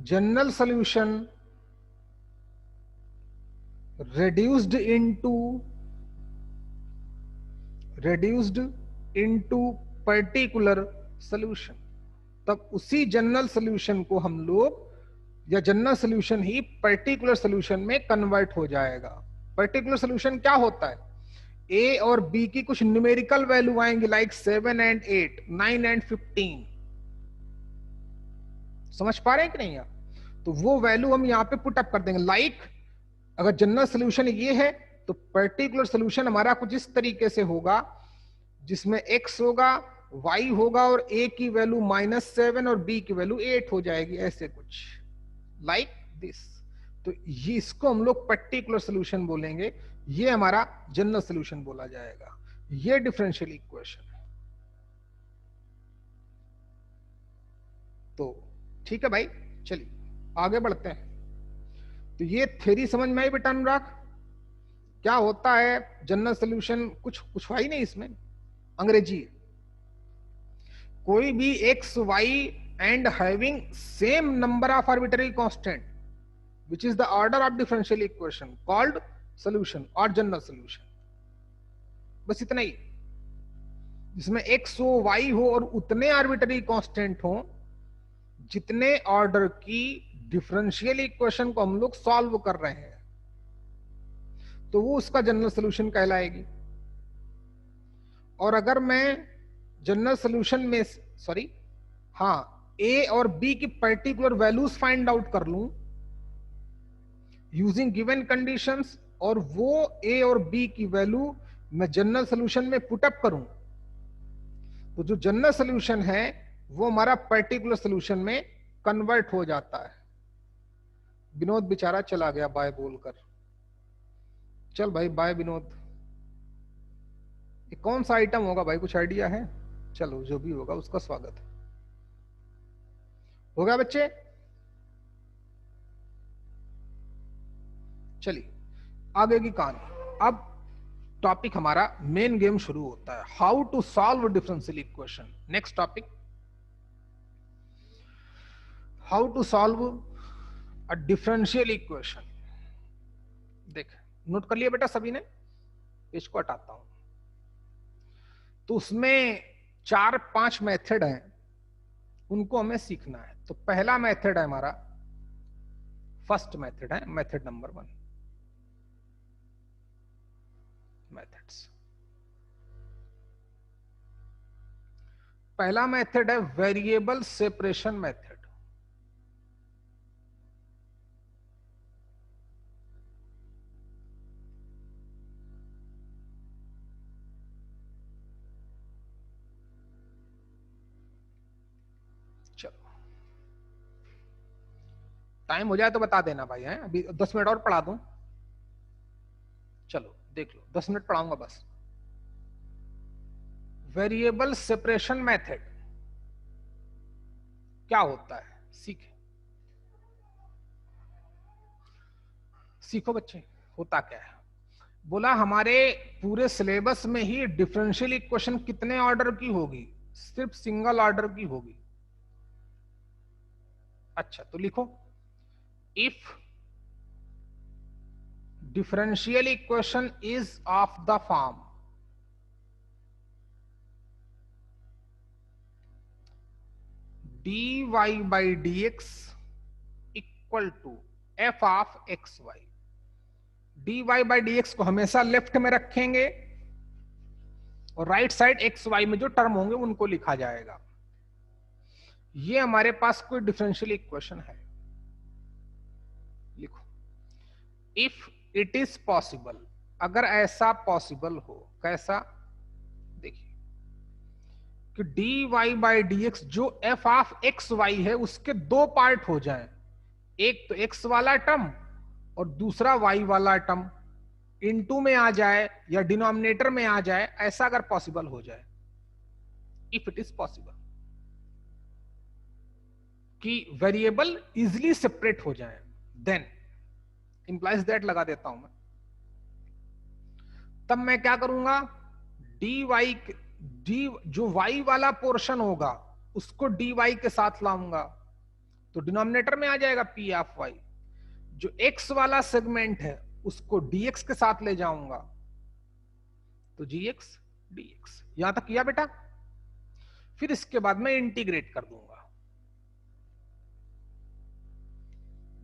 general solution reduced into particular solution, तब उसी जनरल सॉल्यूशन को हम लोग, या जनरल सॉल्यूशन ही पर्टिकुलर सॉल्यूशन में convert हो जाएगा। Particular solution क्या होता है, ए और बी की कुछ न्यूमेरिकल वैल्यू आएंगे लाइक 7 एंड 8, 9 एंड 15, समझ पा रहे हैं कि नहीं आप? तो वो वैल्यू हम यहाँ पे पुट अप कर देंगे। लाइक अगर जनरल सॉल्यूशन ये है तो पर्टिकुलर सॉल्यूशन हमारा कुछ इस तरीके से होगा, जिसमें x होगा, y होगा और a की वैल्यू -7 और b की वैल्यू 8 हो जाएगी, ऐसे कुछ लाइक दिस। तो ये इसको हम लोग पर्टिकुलर सॉल्यूशन बोलेंगे, ये हमारा जनरल सॉल्यूशन बोला जाएगा। ये डिफरेंशियल इक्वेशन है। तो ठीक है भाई, चलिए आगे बढ़ते हैं। तो ये थ्योरी समझ में आई बेटा अनुराग, क्या होता है जनरल सॉल्यूशन? कुछ हुआ ही नहीं इसमें, अंग्रेजी। कोई भी x y and having same number of arbitrary constant which is the order of differential equation called solution or general solution, बस इतना ही। जिसमें x हो, y हो और उतने आर्बिट्ररी कांस्टेंट हो जितने ऑर्डर की डिफरेंशियल इक्वेशन को हम लोग सॉल्व कर रहे हैं, तो वो उसका जनरल सॉल्यूशन कहलाएगी। और अगर मैं जनरल सॉल्यूशन में a और b की पर्टिकुलर वैल्यूज फाइंड आउट कर लूं यूजिंग गिवन कंडीशंस, और वो a और b की वैल्यू मैं जनरल सॉल्यूशन में पुटअप करूं, तो जो जनरल सॉल्यूशन है वो हमारा पर्टिकुलर सॉल्यूशन में कन्वर्ट हो जाता है। विनोद बेचारा चला गया बाय बोलकर। चल भाई बाय विनोद। ये कौन सा आइटम होगा भाई, कुछ आइडिया है? चलो जो भी होगा उसका स्वागत है। हो गया बच्चे? चलिए आगे की कहानी। अब टॉपिक हमारा मेन गेम शुरू होता है, how to solve differential equation. Next topic, how to solve a differential equation. देख नोट कर लिया बेटा सभी ने? इसको हटाता हूं। तो उसमें 4-5 मेथड हैं, उनको हमें सीखना है। तो पहला मेथड है हमारा, फर्स्ट मेथड है, मेथड नंबर 1 मेथड्स। पहला मेथड है वेरिएबल सेपरेशन मेथड। चलो टाइम हो जाए तो बता देना भाई, है अभी 10 मिनट और पढ़ा दूं। चलो देख लो, 10 मिनट पढ़ाऊंगा बस। वेरिएबल सेपरेशन मेथड क्या होता है, सीखो बच्चे, होता क्या है। बोला हमारे पूरे सिलेबस में ही डिफरेंशियल इक्वेशन कितने ऑर्डर की होगी? सिर्फ सिंगल ऑर्डर की होगी। अच्छा तो लिखो, if differential equation is of the form dy by dx equal to f of xy। dy by dx को हमेशा लेफ्ट में रखेंगे और राइट साइड एक्स वाई में जो टर्म होंगे उनको लिखा जाएगा। ये हमारे पास कोई डिफरेंशियल इक्वेशन है। लिखो, इफ इट इज पॉसिबल, अगर ऐसा पॉसिबल हो, कैसा, देखिए कि d y by d x जो एफ ऑफ एक्स वाई है उसके दो पार्ट हो जाएं, एक तो एक्स वाला टर्म और दूसरा वाई वाला टर्म इनटू में आ जाए या डिनोमिनेटर में आ जाए, ऐसा अगर पॉसिबल हो जाए, इफ इट इज पॉसिबल कि वेरिएबल इजिली सेपरेट हो जाए, देन इंप्लाइज दैट लगा देता हूं मैं। तब मैं क्या करूंगा, डी वाई डी जो वाई वाला पोर्शन होगा उसको डी वाई के साथ लाऊंगा तो डिनोमिनेटर में आ जाएगा पी ऑफ वाई। जो एक्स वाला सेगमेंट है उसको dx के साथ ले जाऊंगा तो gx dx। यहां तक किया बेटा? फिर इसके बाद मैं इंटीग्रेट कर दूंगा,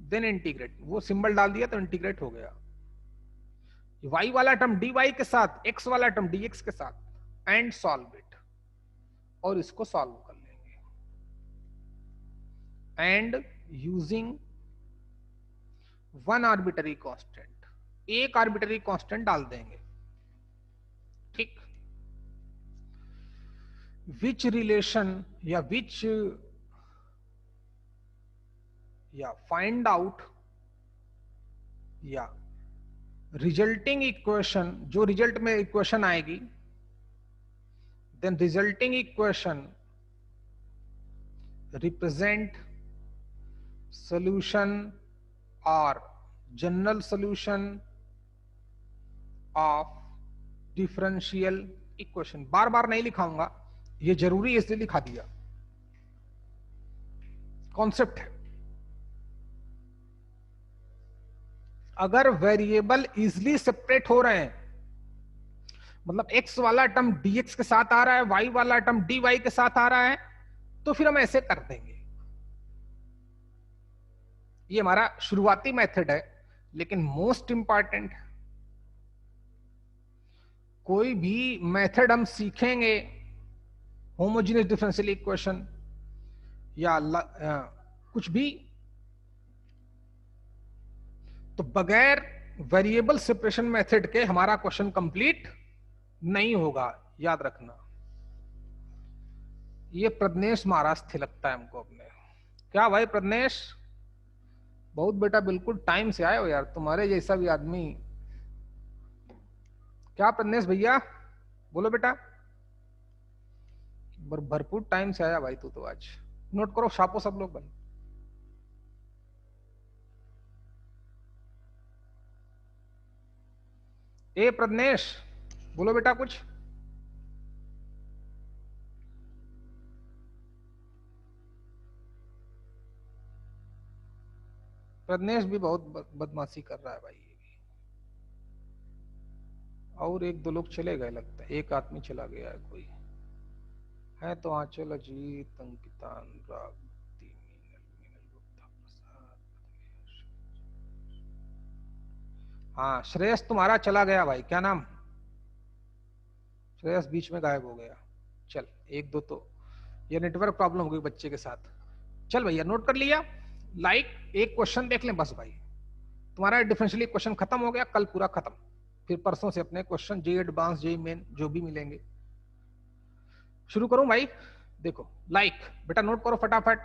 देन इंटीग्रेट, वो सिंबल डाल दिया तो इंटीग्रेट हो गया। y वाला टर्म dy के साथ, x वाला टर्म dx के साथ, एंड सॉल्व इट, और इसको सॉल्व कर लेंगे and using one arbitrary constant, एक आर्बिटरी कांस्टेंट डाल देंगे, ठीक। विच रिलेशन या विच या फाइंड आउट या रिजल्टिंग इक्वेशन, जो रिजल्ट में इक्वेशन आएगी, then resulting equation represent solution और general solution of differential equation. बार बार नहीं लिखाऊंगा, ये जरूरी है इसलिए लिखा दिया, कॉन्सेप्ट है। अगर वेरिएबल इजिली सेपरेट हो रहे हैं, मतलब x वाला टर्म dx के साथ आ रहा है, y वाला टर्म dy के साथ आ रहा है, तो फिर हम ऐसे कर देंगे। ये हमारा शुरुआती मेथड है, लेकिन मोस्ट इंपॉर्टेंट। कोई भी मेथड हम सीखेंगे, होमोजेनियस डिफरेंशियल इक्वेशन या कुछ भी, तो बगैर वेरिएबल सेपरेशन मेथड के हमारा क्वेश्चन कंप्लीट नहीं होगा, याद रखना। ये प्रज्ञेश महाराज थे लगता है हमको अपने। क्या भाई प्रज्ञेश, बहुत बेटा बिल्कुल टाइम से आए हो यार, तुम्हारे जैसा भी आदमी। क्या प्रज्ञेश भैया, बोलो बेटा। भरपूर टाइम से आया भाई तू तो आज। नोट करो, छापो सब लोग भाई। ए प्रज्ञेश, बोलो बेटा कुछ। प्रज्ञेश भी बहुत बदमाशी कर रहा है भाई। और एक दो लोग चले गए लगता है, एक आदमी चला गया है कोई है तो। आंचल अजीत, अंकिता, अनुराग, हाँ श्रेयस तुम्हारा चला गया भाई। क्या नाम? श्रेयस बीच में गायब हो गया। चल एक दो तो ये नेटवर्क प्रॉब्लम हो गई बच्चे के साथ। चल भैया नोट कर लिया। एक क्वेश्चन देख लें बस भाई, तुम्हारा डिफरेंशियल इक्वेशन खत्म हो गया, कल पूरा खत्म। फिर परसों से अपने क्वेश्चन जे एडवांस जे मेन जो भी मिलेंगे शुरू करूं भाई। देखो बेटा नोट करो फटाफट।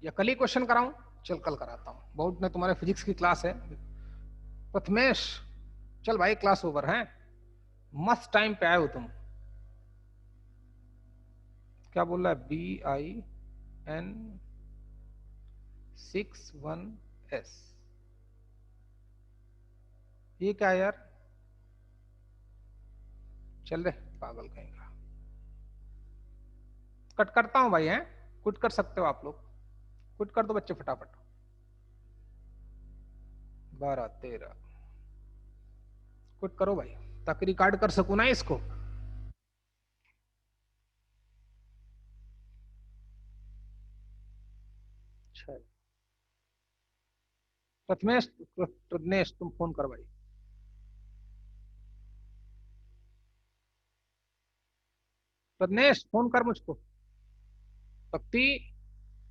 या कल ही क्वेश्चन कराऊं? चल कल कराता हूं, बहुत ने तुम्हारे फिजिक्स की क्लास है। प्रथमेश चल भाई क्लास ओवर है, मस्त टाइम पे आए हो तुम। क्या बोल रहा है? BIN61S, ये क्या है यार? चल रहे पागल कहीं का। कट करता हूं भाई, हैं कुट कर सकते हो आप लोग, कुट कर दो बच्चे फटाफट। 12 13 कुट करो भाई ताकि रिकॉर्ड कर सकूं ना इसको। अच्छा है। प्रथमेश, प्रज्ञेश तुम फोन कर भाई। प्रज्ञेश फोन कर मुझको। भक्ति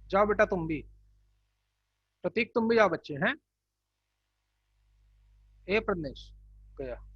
जाओ बेटा तुम भी। प्रतीक तुम भी जाओ बच्चे हैं। ए प्रज्ञेश गया।